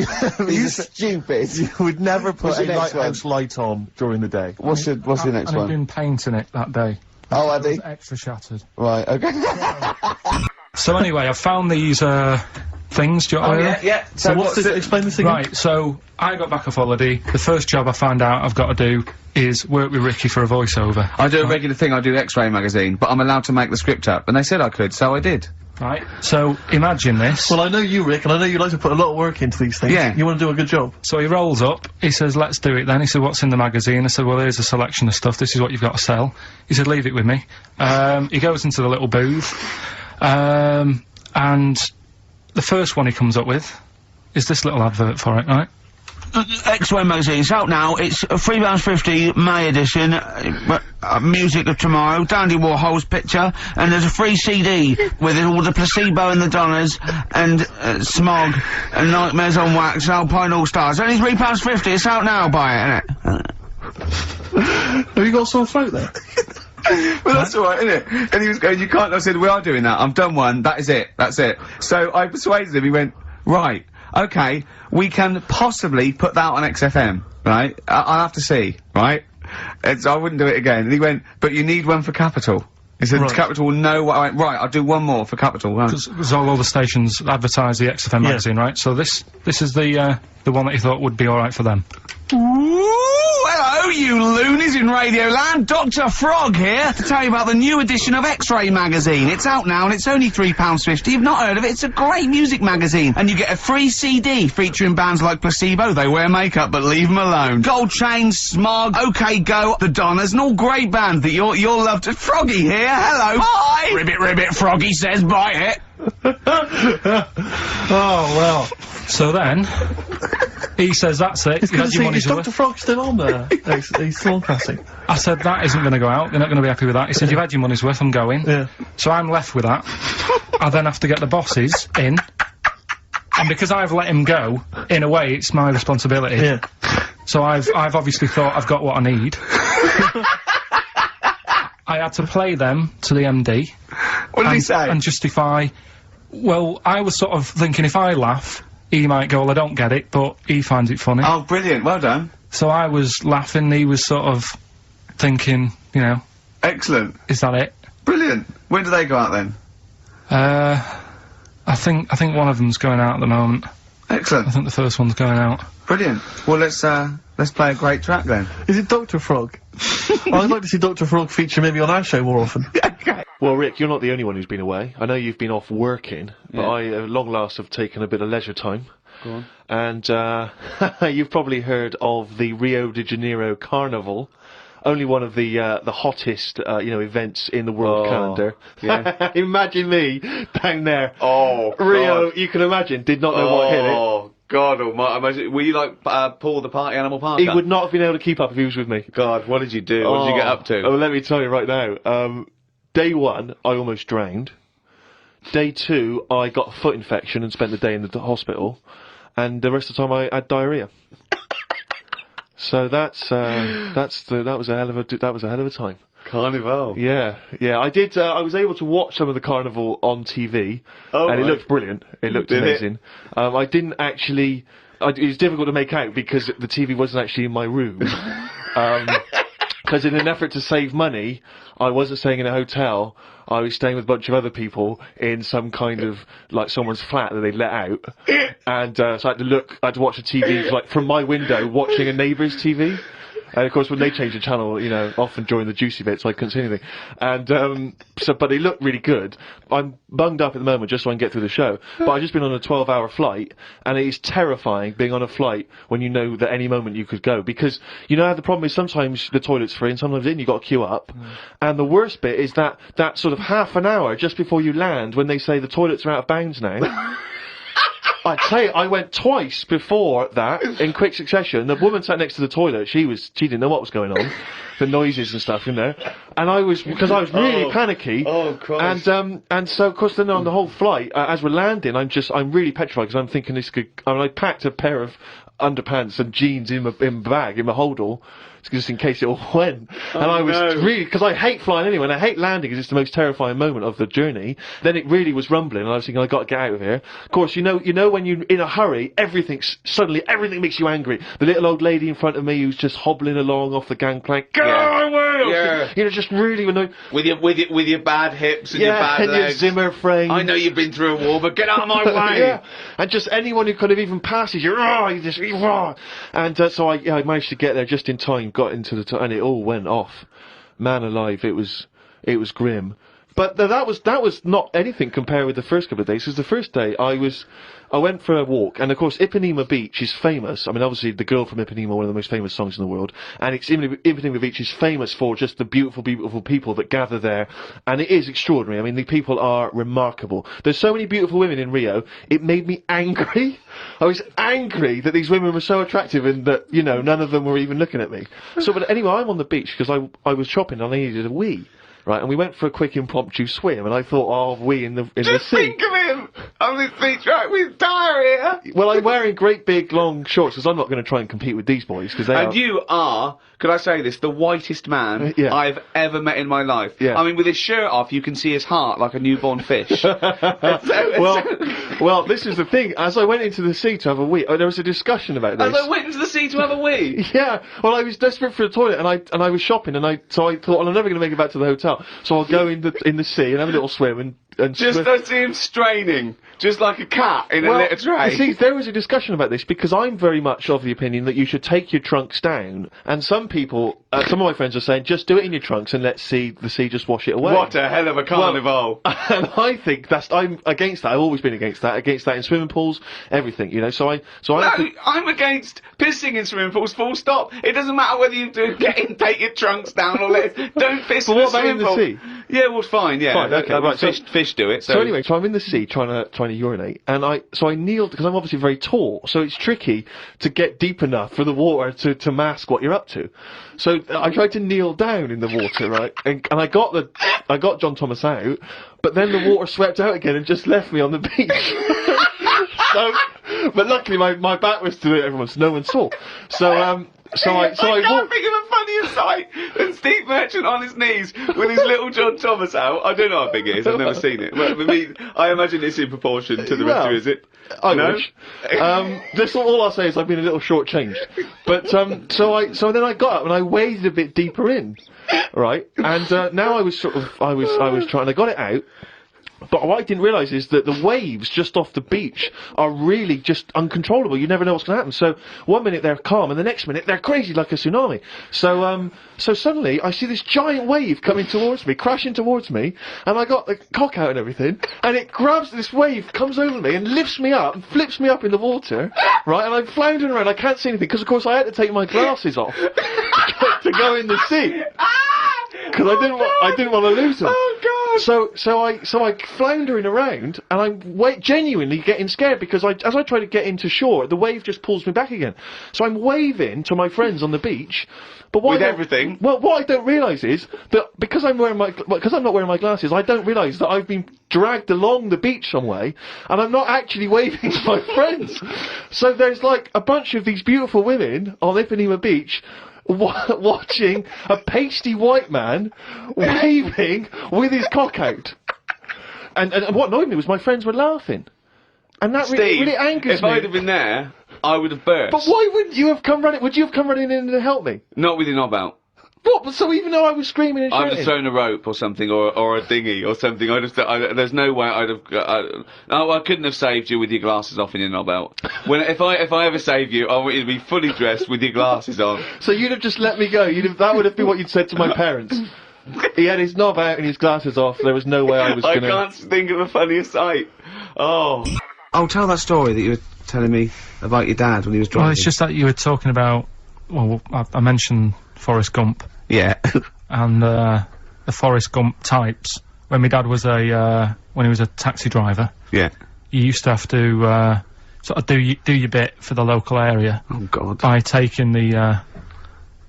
He's stupid. you would never put What's a the next lighthouse light on during the day. What's the next And one? he'd been painting it that day. Oh, had It he? was extra shattered. Right, okay. So anyway, I found these, things. Do you want to hear them? yeah. So what's this? Explain this again. Right, so I got back off holiday. The first job I found out I've got to do is work with Ricky for a voiceover. I do a regular thing, I do X-Ray magazine, but I'm allowed to make the script up, and they said I could, so I did. Right, so imagine this. Well, I know you, Rick, and I know you like to put a lot of work into these things. Yeah. You want to do a good job. So he rolls up, he says, let's do it then. He said, what's in the magazine? I said, well, here's a selection of stuff, this is what you've got to sell. He said, leave it with me. He goes into the little booth, and the first one he comes up with is this little advert for it, right? X-Ray magazine, it's out now, it's £3.50 May edition, music of tomorrow, Dandy Warhol's picture, and there's a free CD with all the Placebo and the Donners, and Smog, and Nightmares on Wax, Alpine All-Stars, only £3.50, it's out now, buy it, innit? Have you got a sore throat there? Well, that's alright, isn't it? And he was going, you can't, I said, we are doing that, I've done one, that is it, that's it. So I persuaded him, he went, right, okay, we can possibly put that on XFM, right? I'll have to see, right? I wouldn't do it again. And he went, but you need one for Capital. He said, Right. Capital will know what I went, right, I'll do one more for Capital. Right. Because all the stations advertise the XFM Yeah. magazine, right? So this is the one that he thought would be alright for them. Ooh, hello, you loonies in Radioland. Dr. Frog here to tell you about the new edition of X-Ray magazine. It's out now and it's only £3.50. You've not heard of it? It's a great music magazine. And you get a free CD featuring bands like Placebo, they wear makeup but leave them alone. Gold Chain, Smog, OK Go, The Donners, and all great bands that you'll love to... Froggy here, hello. Bye! Ribbit, ribbit, Froggy says bye it. Oh, well. So then, he says, that's it. It's You good had to your see, money's is worth. Dr. Frog still on there? He's still on classic. I said, that isn't going to go out. They're not going to be happy with that. He said, you've had your money's worth, I'm going. Yeah. So I'm left with that. I then have to get the bosses in. And because I've let him go, in a way, it's my responsibility. Yeah. So I've obviously thought I've got what I need. I had to play them to the MD. What did he say? And justify... Well, I was sort of thinking if I laugh, he might go, well, I don't get it, but he finds it funny. Oh, brilliant, well done. So I was laughing, he was sort of thinking, you know, Excellent. is that it? Brilliant. When do they go out then? I think one of them's going out at the moment. Excellent. I think the first one's going out. Brilliant. Well, let's play a great track then. Is it Dr. Frog? I'd like to see Dr. Frog feature maybe on our show more often. Okay. Well, Rick, you're not the only one who's been away. I know you've been off working, but I, at long last, have taken a bit of leisure time. Go on. And, you've probably heard of the Rio de Janeiro Carnival. Only one of the hottest, events in the world calendar. Yeah. Imagine me down there. Oh, Rio, God. you can imagine, did not know what hit it. Oh, God almighty. Were you like Paul the Party Animal Parker? He would not have been able to keep up if he was with me. God, what did you do? What did you get up to? Oh, let me tell you right now. Day 1, I almost drowned. Day 2, I got a foot infection and spent the day in the hospital. And the rest of the time, I had diarrhea. So that was a hell of a time. Carnival. Yeah. I did. I was able to watch some of the carnival on TV, and it looked brilliant. It looked amazing. I didn't actually. It was difficult to make out because the TV wasn't actually in my room. Because in an effort to save money, I wasn't staying in a hotel. I was staying with a bunch of other people in some kind of, like, someone's flat that they'd let out. And, so I had to watch the TV, like, from my window, watching a neighbour's TV. And of course, when they changed the channel, you know, often during the juicy bits, I couldn't see anything. And, but they looked really good. I'm bunged up at the moment just so I can get through the show. But I've just been on a 12-hour flight, and it is terrifying being on a flight when you know that any moment you could go. Because, you know, the problem is sometimes the toilet's free and sometimes you've got to queue up. And the worst bit is that sort of half an hour just before you land when they say the toilets are out of bounds now. I tell you, I went twice before that in quick succession. The woman sat next to the toilet. She didn't know what was going on, the noises and stuff in there. And because I was really panicky. Oh, Christ. And so of course then on the whole flight, as we're landing, I'm really petrified because I'm thinking this could. I packed a pair of underpants and jeans in my bag in my holdall. Just in case it all went. And I was really, because I hate flying anyway, and I hate landing because it's the most terrifying moment of the journey. Then it really was rumbling, and I was thinking, I got to get out of here. Of course, you know when you're in a hurry, everything makes you angry. The little old lady in front of me who's just hobbling along off the gangplank, go away! Yeah. You know, just really annoying. With your bad hips and your bad legs. Your Zimmer frame. I know you've been through a war, but get out of my way! Yeah. And just anyone who kind of even passes you, and so I managed to get there just in time. Got into and it all went off. Man alive, it was grim. But that was not anything compared with the first couple of days. Because the first day I went for a walk, and of course Ipanema Beach is famous. I mean, obviously the Girl from Ipanema, one of the most famous songs in the world, and Ipanema Beach is famous for just the beautiful, beautiful people that gather there, and it is extraordinary. I mean, the people are remarkable. There's so many beautiful women in Rio. It made me angry. I was angry that these women were so attractive and that, you know, none of them were even looking at me. So, but anyway, I'm on the beach because I was shopping and I needed a wee. Right, and we went for a quick impromptu swim, and I thought, oh, we in the sea. Just think of him on this beach, right, with diarrhea. Well, I'm wearing great big long shorts because I'm not going to try and compete with these boys because they are. And you are, could I say this, the whitest man I've ever met in my life. Yeah. I mean, with his shirt off, you can see his heart like a newborn fish. Well, this is the thing. As I went into the sea to have a wee, there was a discussion about this. As I went into the sea to have a wee. Yeah. Well, I was desperate for a toilet, and I was shopping, so I thought, well, I'm never going to make it back to the hotel, so I'll go in the sea and have a little swim and just swim. I see him straining, just like a cat in a litter tray. You see, there was a discussion about this because I'm very much of the opinion that you should take your trunks down, and some people, some of my friends are saying, just do it in your trunks and let the sea just wash it away. What a hell of a carnival! And I think I'm against that. I've always been against that in swimming pools, everything, you know. I'm against pissing in swimming pools. Full stop. It doesn't matter whether you take your trunks down or don't piss in a swimming pool. But what about in the sea? Yeah, well, fine. Yeah, fine, okay, right. Fish do it. So anyway, I'm in the sea trying to urinate, and I kneeled because I'm obviously very tall, so it's tricky to get deep enough for the water to mask what you're up to. So I tried to kneel down in the water, right, and I got John Thomas out, but then the water swept out again and just left me on the beach. But luckily my back was to everyone, so no one saw. So I can't walked. think of a funnier sight than Steve Merchant on his knees with his little John Thomas out. I don't know how big it is. I've never seen it. Well, I mean, I imagine it's in proportion to the rest of it. Is it? I wish. That's all I'll say is I've been a little shortchanged. But so then I got up and I waded a bit deeper in, right? And now I was trying. I got it out. But what I didn't realise is that the waves just off the beach are really just uncontrollable. You never know what's going to happen. So one minute they're calm, and the next minute they're crazy like a tsunami. So suddenly I see this giant wave coming towards me, crashing towards me, and I got the cock out and everything, and it grabs this wave, comes over me, and lifts me up, and flips me up in the water, right? And I'm floundering around. I can't see anything because, of course, I had to take my glasses off to go in the sea. Because I didn't want to lose them. Oh God! So I floundering around, and I'm genuinely getting scared because as I try to get into shore, the wave just pulls me back again. So I'm waving to my friends on the beach, but what everything. Well, what I don't realise is that because I'm not wearing my glasses, I don't realise that I've been dragged along the beach some way, and I'm not actually waving to my friends. So there's like a bunch of these beautiful women on Ipanema Beach. Watching a pasty white man waving with his cock out. And what annoyed me was my friends were laughing. And that Steve, really angers if me. I'd have been there, I would have burst. But why wouldn't you have come running? Would you have come running in to help me? Not with your knob out. What? But so even though I was screaming and I'd shouting? have thrown a rope or something, or a dinghy or something. There's no way I'd have. I couldn't have saved you with your glasses off and your knob out. If I ever save you, I want you to be fully dressed with your glasses on. So you'd have just let me go. That would have been what you'd said to my parents. He had his knob out and his glasses off. There was no way I was I gonna. can't think of a funnier sight. Oh. I'll tell that story that you were telling me about your dad when he was driving. Well, it's just that you were talking about. Well, I mentioned Forrest Gump. Yeah. And the Forrest Gump types. When my dad was when he was a taxi driver, Yeah. you used to have to sort of do your bit for the local area Oh God. by taking the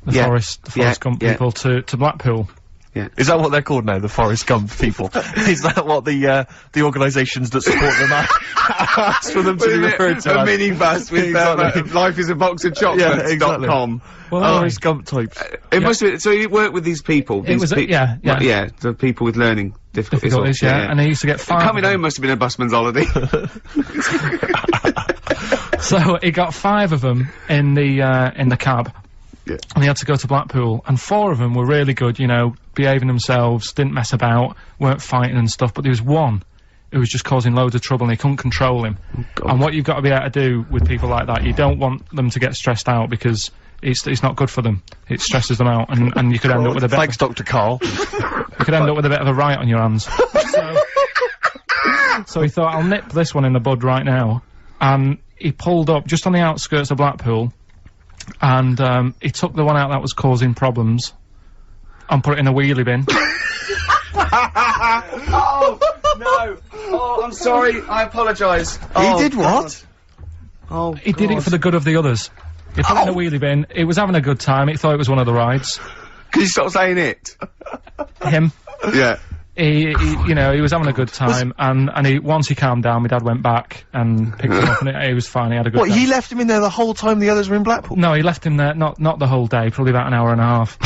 Yeah. Forrest Yeah, Gump yeah. people to Blackpool. Yeah. Is that what they're called now, the Forrest Gump people? Is that what the organisations that support them asked for them to be referred to A as? minibus with Exactly. life is a box of chocolates. exactly. .com. Well, Forrest Gump types. It must have been, so you work with these people. It was yeah. Yeah, the people with learning difficulties. Difficulties, yeah. And he used to get 5. Coming home must have been a busman's holiday. So he got 5 of them in the cab. Yeah. And he had to go to Blackpool, and 4 of them were really good, you know, behaving themselves, didn't mess about, weren't fighting and stuff, but there was one who was just causing loads of trouble and he couldn't control him. And what you've got to be able to do with people like that, you don't want them to get stressed out because it's not good for them. It stresses them out, and you could end up with a bit Thanks, Dr. Carl. you could end up with a bit of a riot on your hands. So he thought, I'll nip this one in the bud right now. And he pulled up just on the outskirts of Blackpool, and he took the one out that was causing problems and put it in a wheelie bin. Oh, no. Oh, I'm sorry. I apologise. He did what? Oh, He did it for the good of the others. He put it in a wheelie bin. He was having a good time. He thought it was one of the rides. Can you stop saying it? Him. Yeah. He you know, he was having a good time, and once he calmed down, my dad went back and picked him up, and he was fine. He had a good What, day. he left him in there the whole time the others were in Blackpool? No, he left him there, not the whole day, probably about an hour and a half,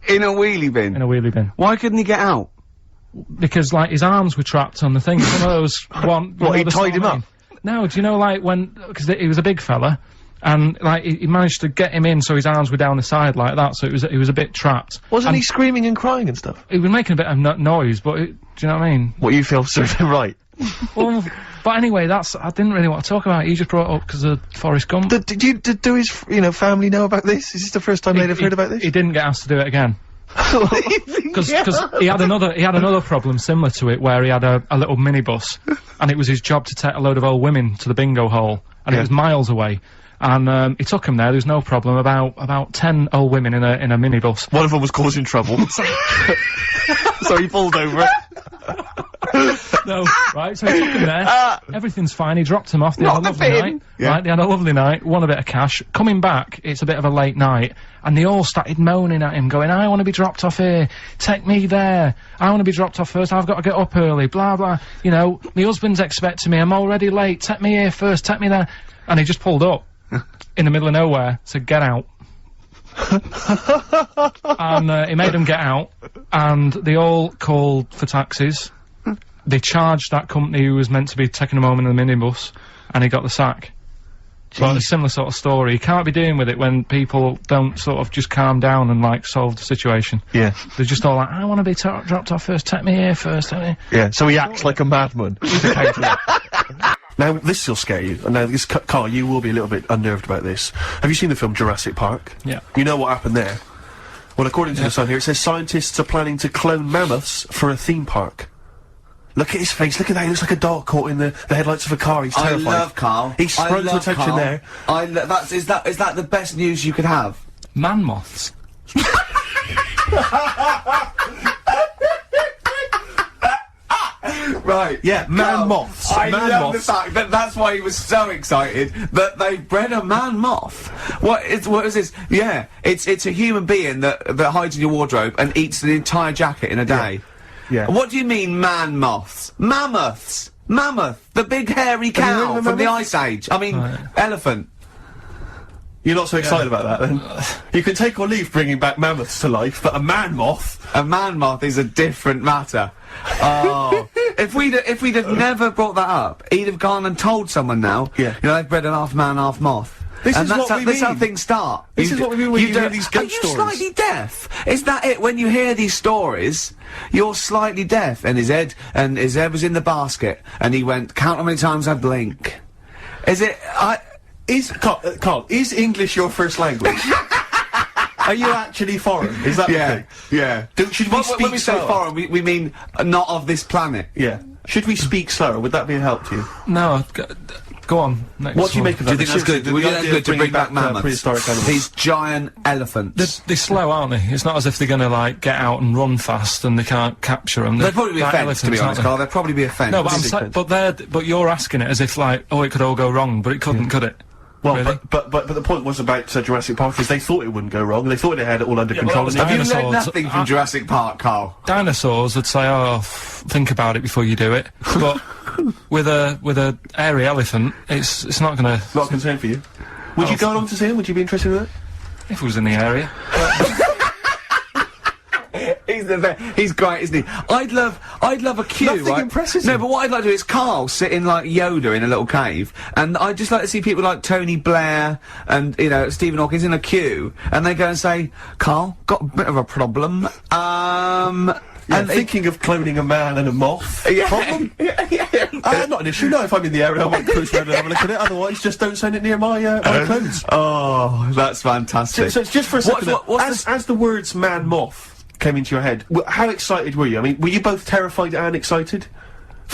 In a wheelie bin. in a wheelie bin. Why couldn't he get out? Because, like, his arms were trapped on the thing. One of those, one... What, he tied him up? No, do you know, like, because he was a big fella, and, like, he managed to get him in so his arms were down the side like that, so he was a bit trapped. Wasn't he screaming and crying and stuff? He was making a bit of noise, but, do you know what I mean? What, you feel so right? Well, but anyway, I didn't really want to talk about it. He just brought it up because of Forrest Gump. Do his, family know about this? Is this the first time they'd have heard about this? He didn't get asked to do it again. Because he had another problem similar to it where he had a little minibus, and it was his job to take a load of old women to the bingo hall, and it was miles away. And he took him there. There was no problem. About 10 old women in a minibus. One of them was causing trouble. So he pulled over it. No, right, so he took him there, everything's fine, he dropped him off, they had a lovely night, right, they had a lovely night, won a bit of cash, coming back, it's a bit of a late night, and they all started moaning at him, going, I want to be dropped off here, take me there, I want to be dropped off first, I've got to get up early, blah blah, you know, my husband's expecting me, I'm already late, take me here first, take me there, and he just pulled up, in the middle of nowhere, said, get out. And he made them get out, and they all called for taxis. They charged that company who was meant to be taking him home in the minibus, and he got the sack. But a similar sort of story. You can't be dealing with it when people don't sort of just calm down and, like, solve the situation. Yeah. They're just all like, I want to be dropped off first, take me here first, take me. Yeah, so he acts like a madman. Now, this will scare you. Now, this, Carl, you will be a little bit unnerved about this. Have you seen the film Jurassic Park? Yeah. You know what happened there? Well, according to the Sun here, it says scientists are planning to clone mammoths for a theme park. Look at his face, look at that, he looks like a dog caught in the headlights of a car, he's terrified. I love Carl. He sprung to attention Carl. there. Is that the best news you could have? Man moths. Right. Yeah, man moths. I man love moths. the fact that that's why he was so excited that they bred a man moth. What is this? Yeah, it's a human being that hides in your wardrobe and eats an entire jacket in a day. Yeah. What do you mean man moths? Mammoths. Mammoth, the big hairy Have you heard cow of a from the mammoth? Ice Age. I mean, elephant. You're not so excited about that, then? You can take or leave bringing back mammoths to life, but a man moth? A man moth is a different matter. Oh, if we'd have never brought that up, he'd have gone and told someone now. Yeah. You know, they've bred an half man, half moth. This and is that's what how, we this is how mean. things start. This is what we mean when you hear don't- these ghost Are you stories. slightly deaf? Is that it? When you hear these stories, you're slightly deaf. And his head was in the basket, and he went, count how many times I blink. Is it? Carl, is English your first language? Are you actually foreign? Is that the thing? yeah. Should we speak when we say slower? foreign, we mean not of this planet. Yeah. Should we speak slower? Would that be a help to you? No, go on. Next What do you one. make of Do that? you think that's good? The Would you think idea that's of good to bringing bring back mammoths? prehistoric animals. These giant elephants. They're slow, aren't they? It's not as if they're gonna, like, get out and run fast and they can't capture them. They'd probably be a fence, to be honest, Carl. They'd probably be a fence. No, but Big but you're asking it as if, like, oh, it could all go wrong, but it couldn't, could it? Well, Really? but the point was about Jurassic Park is they thought it wouldn't go wrong. They thought they had it all under control. that was and Have you dinosaurs. learned nothing from Jurassic Park, Carl? Dinosaurs would say, oh, think about it before you do it. But with a airy elephant, it's not gonna. Not a concern for you. Would you go along to see him? Would you be interested in that? If it was in the area. He's great, isn't he? I'd love a queue, Nothing right? impresses No, him. but what I'd like to do is Carl sitting like Yoda in a little cave, and I'd just like to see people like Tony Blair and, you know, Stephen Hawking in a queue, and they go and say, Carl, got a bit of a problem, Yeah, and thinking of cloning a man and a moth. yeah, Problem? Not an issue. No, if I'm in the area, I might cruise around and have a look at it. Otherwise, just don't send it near my clothes. Oh, that's fantastic. So it's just for a second. What's as the words "man moth" came into your head, how excited were you? I mean, were you both terrified and excited?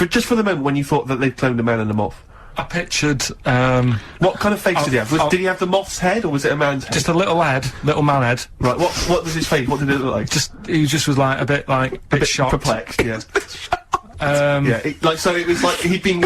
Just for the moment when you thought that they'd cloned a man and a moth. I pictured, What kind of face did he have? Did he have the moth's head, or was it a man's head? just a little man head. Right. What was his face? What did it look like? He just was like a bit shocked. Perplexed. Yeah. Yeah. So it was like he'd been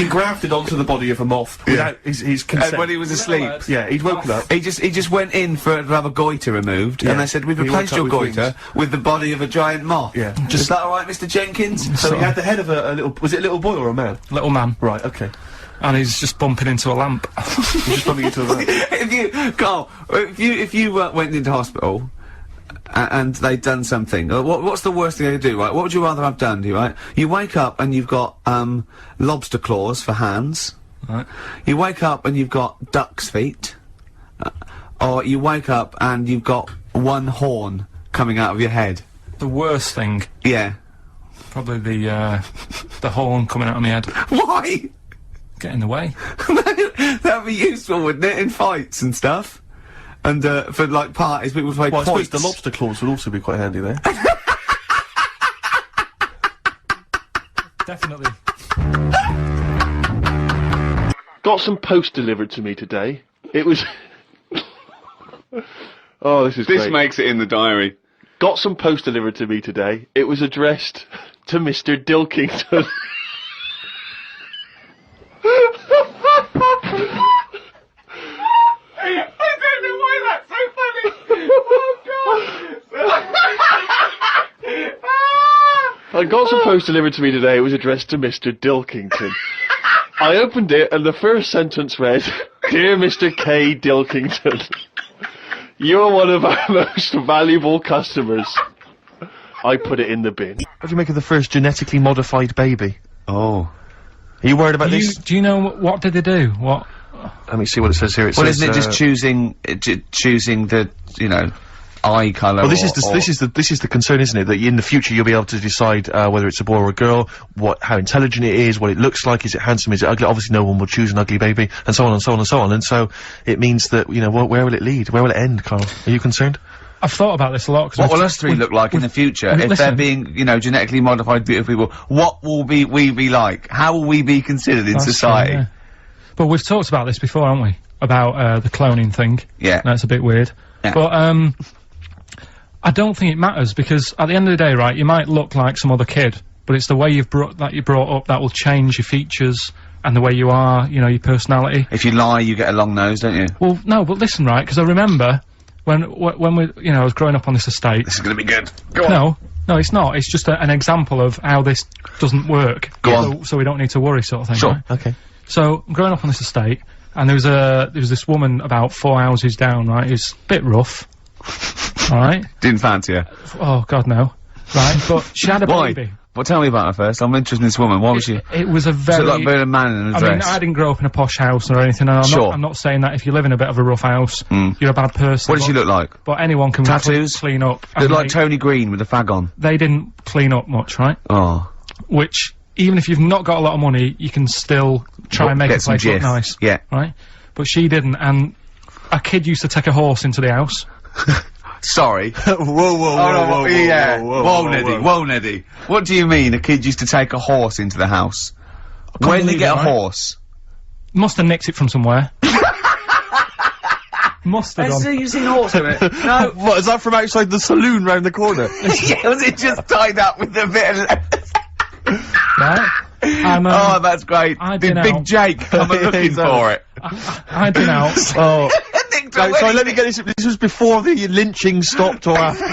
grafted onto the body of a moth without his consent. And when he was asleep, Yeah, he'd woken up. he just went in to have a goiter removed, Yeah. and they said, we've He replaced woke your up with goiter with the body of a giant moth. Yeah. Is that alright, Mr. Jenkins? So he had the head of a little. Was it a little boy or a man? Little man. Right. Okay. And he's just bumping into a lamp. He's just bumping into a man. if you went into hospital and they'd done something, what's the worst thing they could do, right? What would you rather have done, do you, right? You wake up and you've got lobster claws for hands. Right. You wake up and you've got duck's feet. Or you wake up and you've got one horn coming out of your head. The worst thing, Yeah. probably the horn coming out of my head. Why? Get in the way. That'd be useful, wouldn't it, in fights and stuff? And for like parties, people play Well, I suppose quoits. the lobster claws would also be quite handy there. Definitely. Got some post delivered to me today. It was. Oh, this is great. makes it in the diary. Got some post delivered to me today. It was addressed to Mr. Dilkington. I don't know why that's so funny. Oh God. I got some post delivered to me today. It was addressed to Mr. Dilkington. I opened it, and the first sentence read, "Dear Mr. K. Dilkington, you're one of our most valuable customers." I put it in the bin. What do you make of the first genetically modified baby? Oh. Are you worried about this? Do you know what did they do? What? Let me see what it says here. It Well, says, isn't it just choosing the, you know, eye colour? Well, this is the concern, isn't it? That in the future you'll be able to decide whether it's a boy or a girl, how intelligent it is, what it looks like, is it handsome, is it ugly? Obviously, no one will choose an ugly baby, and so on and so on and so on. And so it means that, you know, where will it lead? Where will it end, Carl? Are you concerned? I've thought about this a lot. What will us three look like in the future? If they're being, you know, genetically modified beautiful people, what will we be like? How will we be considered in society? True, yeah. But we've talked about this before, haven't we? About the cloning thing. Yeah. That's a bit weird. Yeah. But I don't think it matters, because at the end of the day, right, you might look like some other kid, but it's the way you're brought up that will change your features and the way you are, you know, your personality. If you lie, you get a long nose, don't you? Well, no, but listen, right, because I remember when we, you know, I was growing up on this estate. This is gonna be good. Go on. No, it's not. It's just an example of how this doesn't work. Go on. So we don't need to worry, sort of thing. Sure. Right? Okay. So I'm growing up on this estate, and there was this woman about 4 houses down, right? Who's a bit rough. All right. Didn't fancy her. Oh God, no. Right, but she had a Why? baby. Well, tell me about her first. I'm interested in this woman. Why was she? It was a Was very. it like being a man in a I dress? mean, I didn't grow up in a posh house or anything, and Sure. I'm not saying that if you live in a bit of a rough house, you're a bad person. What did she look like? But anyone can Tattoos? clean up. Looked and like Tony Green with a fag on. they didn't clean up much, right? Oh. Which, even if you've not got a lot of money, you can still try and make Get a some place look jiff. nice. Yeah. Right? But she didn't, and a kid used to take a horse into the house. Sorry. whoa, whoa, Yeah. Whoa, Neddy. What do you mean a kid used to take a horse into the house? Where did he believe get it, a right? horse? Must have nicked it from somewhere. Must have done. you seen a horse in it? No. What, is that from outside the saloon round the corner? Yeah, was it just tied up with a bit of leather? Right? And, Oh, that's great. I'd Did been Big out. Jake come looking Exactly. for it? I'd been out. Oh. Nicked Right, already. sorry, let me get this. This was before the lynching stopped or after.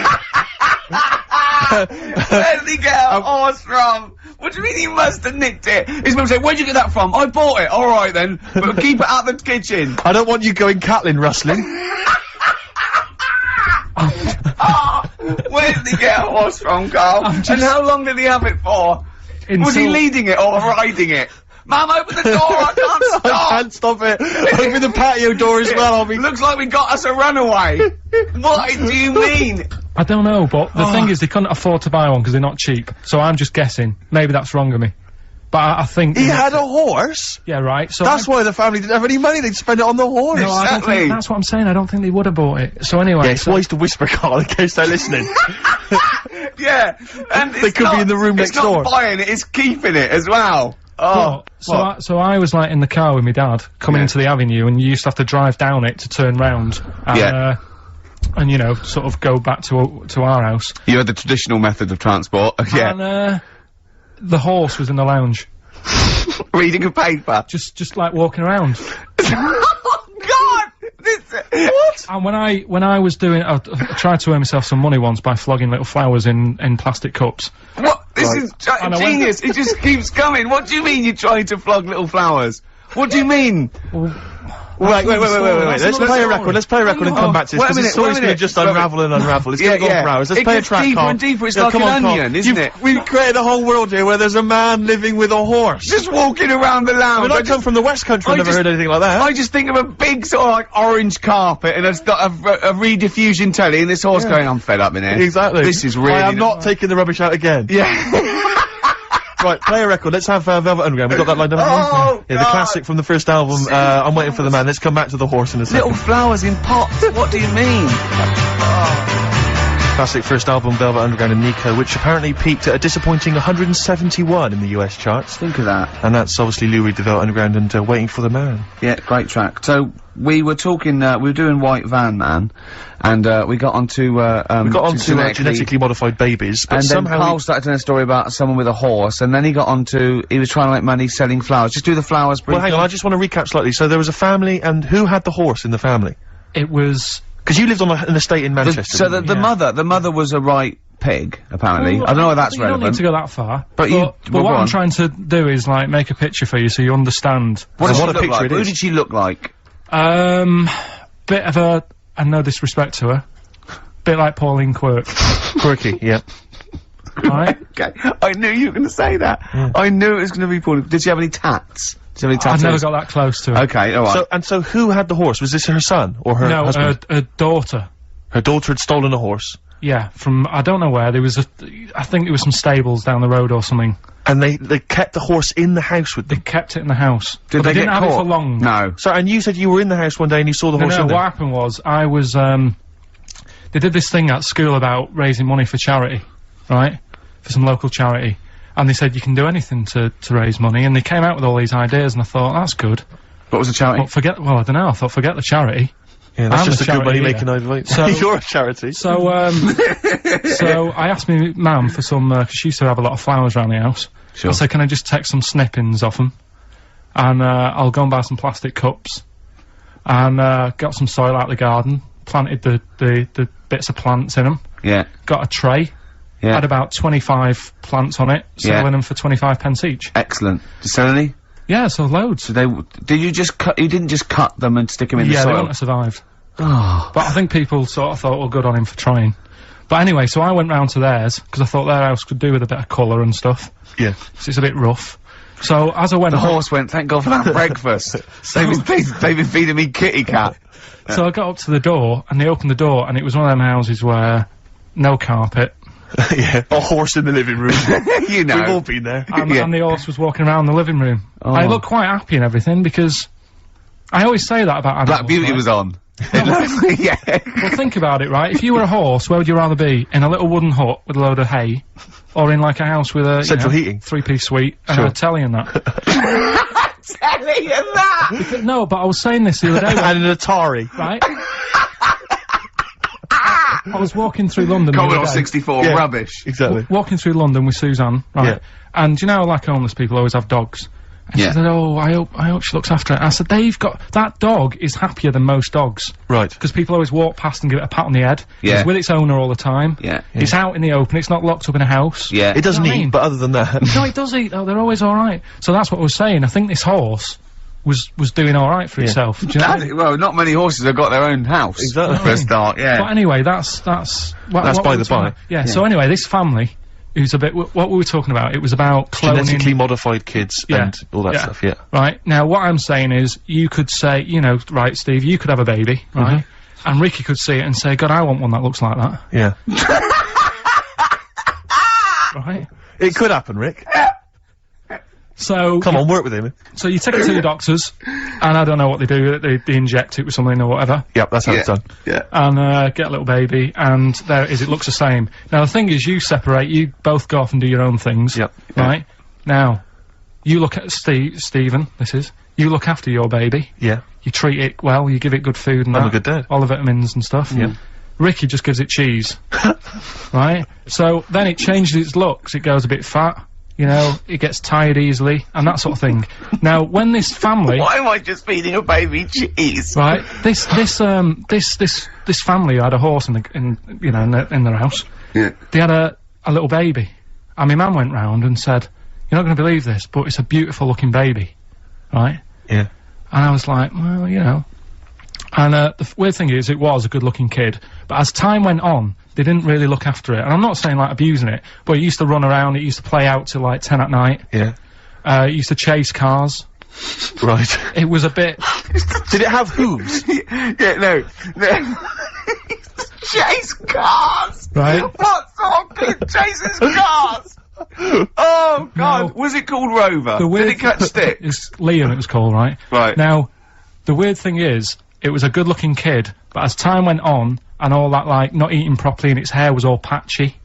Where did he get a horse from? What do you mean he must have nicked it? His mum said, "Where'd you get that from?" "I bought it." "All right then, but keep it out the kitchen." I don't want you going Catlin rustling. Where did he get a horse from, Carl? And how long did he have it for? Was he Until- leading it or riding it? "Mum, open the door, I can't I stop!" can't stop it. Open the patio door as well. I'll be. Looks like we got us a runaway. What do you mean? I don't know, but the thing is, they couldn't afford to buy one because they're not cheap. So I'm just guessing. Maybe that's wrong of me. But I think. He had a horse. Yeah, right. So That's why the family didn't have any money. They'd spend it on the horse. No, I don't Exactly. think, that's what I'm saying. I don't think they would have bought it. So anyway. Yeah, it's wise to whisper, Carl, in case they're listening. Yeah, and They could be in the room next door. It's not buying it, it's keeping it as well. Oh, So I was like in the car with my dad coming Yeah. into the avenue, and you used to have to drive down it to turn round. And, Yeah. and you know, sort of go back to our house. you had the traditional method of transport. Yeah, And the horse was in the lounge, reading a paper. just like walking around. Oh God! What? And when I was doing, I tried to earn myself some money once by flogging little flowers in plastic cups. What? This is And I went- genius. It just keeps coming. What do you mean you're trying to flog little flowers? What do you mean? Wait. That's Let's another play a story. record. Let's play a record and Oh, come back to this, wait a because this minute, story's wait a gonna minute. just Wait a unravel and unravel. It's Yeah, gonna go yeah. on for hours. Let's It play a gets track, deeper Carl. and deeper. It's Yeah, like come an on, Carl. onion, isn't it? We've created a whole world here where there's a man living with a horse. Just walking around the I lounge. mean, I come from the West Country. I I've never just- heard anything like that. I just think of a big sort of like orange carpet and a rediffusion telly and this horse going, "I'm fed up in here." Exactly. This is really. I am not taking the rubbish out again. Yeah. Right, play a record. Let's have Velvet Underground. We've got that lined up. Oh, yeah, the God. classic from the first album. I'm waiting for the man. Let's come back to the horse in a second. Little flowers in pots. What do you mean? Classic first album, Velvet Underground and Nico, which apparently peaked at a disappointing 171 in the US charts. Think of that. And that's obviously Lou Reed, the Velvet Underground, and Waiting for the Man. Yeah, great track. So, we were talking, we were doing White Van Man, and, we got onto, genetically modified babies, but and then somehow Carl started telling a story about someone with a horse, and then he got onto, he was trying to make money selling flowers. Just do the flowers briefly. Well, hang on, I just want to recap slightly. So there was a family, and who had the horse in the family? It was... Because you lived on an estate in Manchester. So the mother was a right pig, apparently. Well, I don't know whether that's you don't relevant. need to go that far. But But well, what go I'm on. trying to do is, like, make a picture for you so you understand. What does So she what a look picture like? it Who is. did she look like? Bit of a... and no disrespect to her. Bit like Pauline Quirk. Quirky, yeah. Right? Okay, I knew you were going to say that. I knew it was going to be Paul. Did she have any tats? Did she have any I've tattoos? never got that close to her. Okay, alright. So who had the horse? Was this her son or her No, husband? her daughter. Her daughter had stolen a horse, Yeah, from, I don't know where, there was I think there was some stables down the road or something. and they kept the horse in the house with They them. kept it in the house. Did But they didn't get have it caught? for long. No. So, and you said you were in the house one day and you saw the No, horse no, in there. what happened was, I was, they did this thing at school about raising money for charity, right? For some local charity. And they said you can do anything to raise money, and they came out with all these ideas, and I thought, that's good. What was the charity? But I don't know, I thought, forget the charity. Yeah, that's I'm just a a good charity money-making here. idea. So- You're a charity. So, so I asked me mum for some, 'cause she used to have a lot of flowers around the house. Sure. I said, can I just take some snippings off them? And, I'll go and buy some plastic cups. And, got some soil out of the garden, planted the bits of plants in them, Yeah. got a tray, Yeah. had about 25 plants on it, Yeah. selling them for 25 pence each. Excellent. Did you sell any? Yeah, so loads. Did you just cut, you didn't just cut them and stick them in the Yeah, they soil? wouldn't have survived. Oh. But I think people sort of thought, well, good on him for trying. But anyway, so I went round to theirs, because I thought their house could do with a bit of colour and stuff. Yeah. So it's a bit rough. So as I went The on- horse went, thank God for that breakfast. They've been feeding me kitty cat. so I got up to the door, and they opened the door, and it was one of them houses where no carpet, Yeah. A horse in the living room. You know. We've all been there. and, Yeah. and the horse was walking around the living room. Oh. I looked quite happy and everything, because I always say that about animals. Black Beauty right? was on. Yeah. Well, think about it, right? If you were a horse, where would you rather be? In a little wooden hut with a load of hay, or in like a house with a Central heating. 3-piece suite and Sure. a telly and that? Telling you that! No, but I was saying this the other day, And an Atari. right? I was walking through London. the Commodore other day. 64, Yeah. rubbish. Exactly. Walking through London with Suzanne, right? Yeah. And you know, like homeless people always have dogs. And Yeah. she said, "Oh, I hope she looks after it." I said, "They've got that dog is happier than most dogs Right. because people always walk past and give it a pat on the head. Yeah. It's with its owner all the time. Yeah. It's out in the open. It's not locked up in a house. Yeah. It doesn't You know what I eat, mean? but other than that. No, it does eat though. They're always all right. So that's what I was saying. I think this horse was doing all right for itself. Do you know what I mean? Well, not many horses have got their own house. Exactly. For a start, yeah. But anyway, that's That's what by we the were talking by. about. Yeah. So anyway, this family, who's a bit. What were we talking about? It was about cloning. Genetically modified kids Yeah. and all that Yeah. stuff, yeah. Right, now what I'm saying is, you could say, you know, right, Steve, you could have a baby, right? And Ricky could see it and say, God, I want one that looks like that, Yeah. right? It could happen, Rick. So, Come on, work with him. so you take it to the doctors, and I don't know what they do, they inject it with something or whatever, Yep, that's how it's done. Yeah. and, get a little baby, and there it is, it looks the same. Now the thing is, you separate, you both go off and do your own things, Yep. right? Now, you look at Stephen, you look after your baby, Yeah. you treat it well, you give it good food and I'm that, a good dad. all the vitamins and stuff. Yeah. Ricky just gives it cheese. Right? So then it changes its looks, it goes a bit fat, you know, it gets tired easily, and that sort of thing. Now, when this family, Why am I just feeding a baby cheese? right, this family had a horse in their house. Yeah. They had a little baby. And my mum went round and said, "You're not gonna believe this, but it's a beautiful looking baby." Right? Yeah. And I was like, well, you know. And the weird thing is, it was a good-looking kid, but as time went on, they didn't really look after it. And I'm not saying, like, abusing it, but it used to run around, it used to play out till, like, 10 at night. Yeah. It used to chase cars. Right. It was a bit... Did it have hooves? Yeah, no. Chase cars! Right? What sort of kid chases cars? Oh, God. No. Was it called Rover? The Did weird it catch stick? It's Liam, it was called, right? Right. Now, the weird thing is, it was a good-looking kid, but as time went on, and all that, like, not eating properly and its hair was all patchy.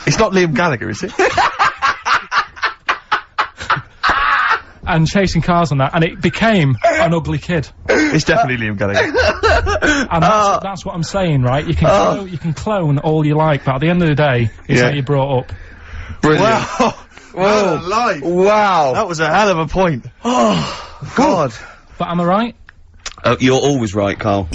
It's not Liam Gallagher, is it? And chasing cars on that, and it became an ugly kid. It's definitely Liam Gallagher. And that's what I'm saying, right? You can clone all you like, but at the end of the day, it's how you brought up. Brilliant. Wow. What a life. Wow. That was a hell of a point. Oh, God. But am I right? You're always right, Carl.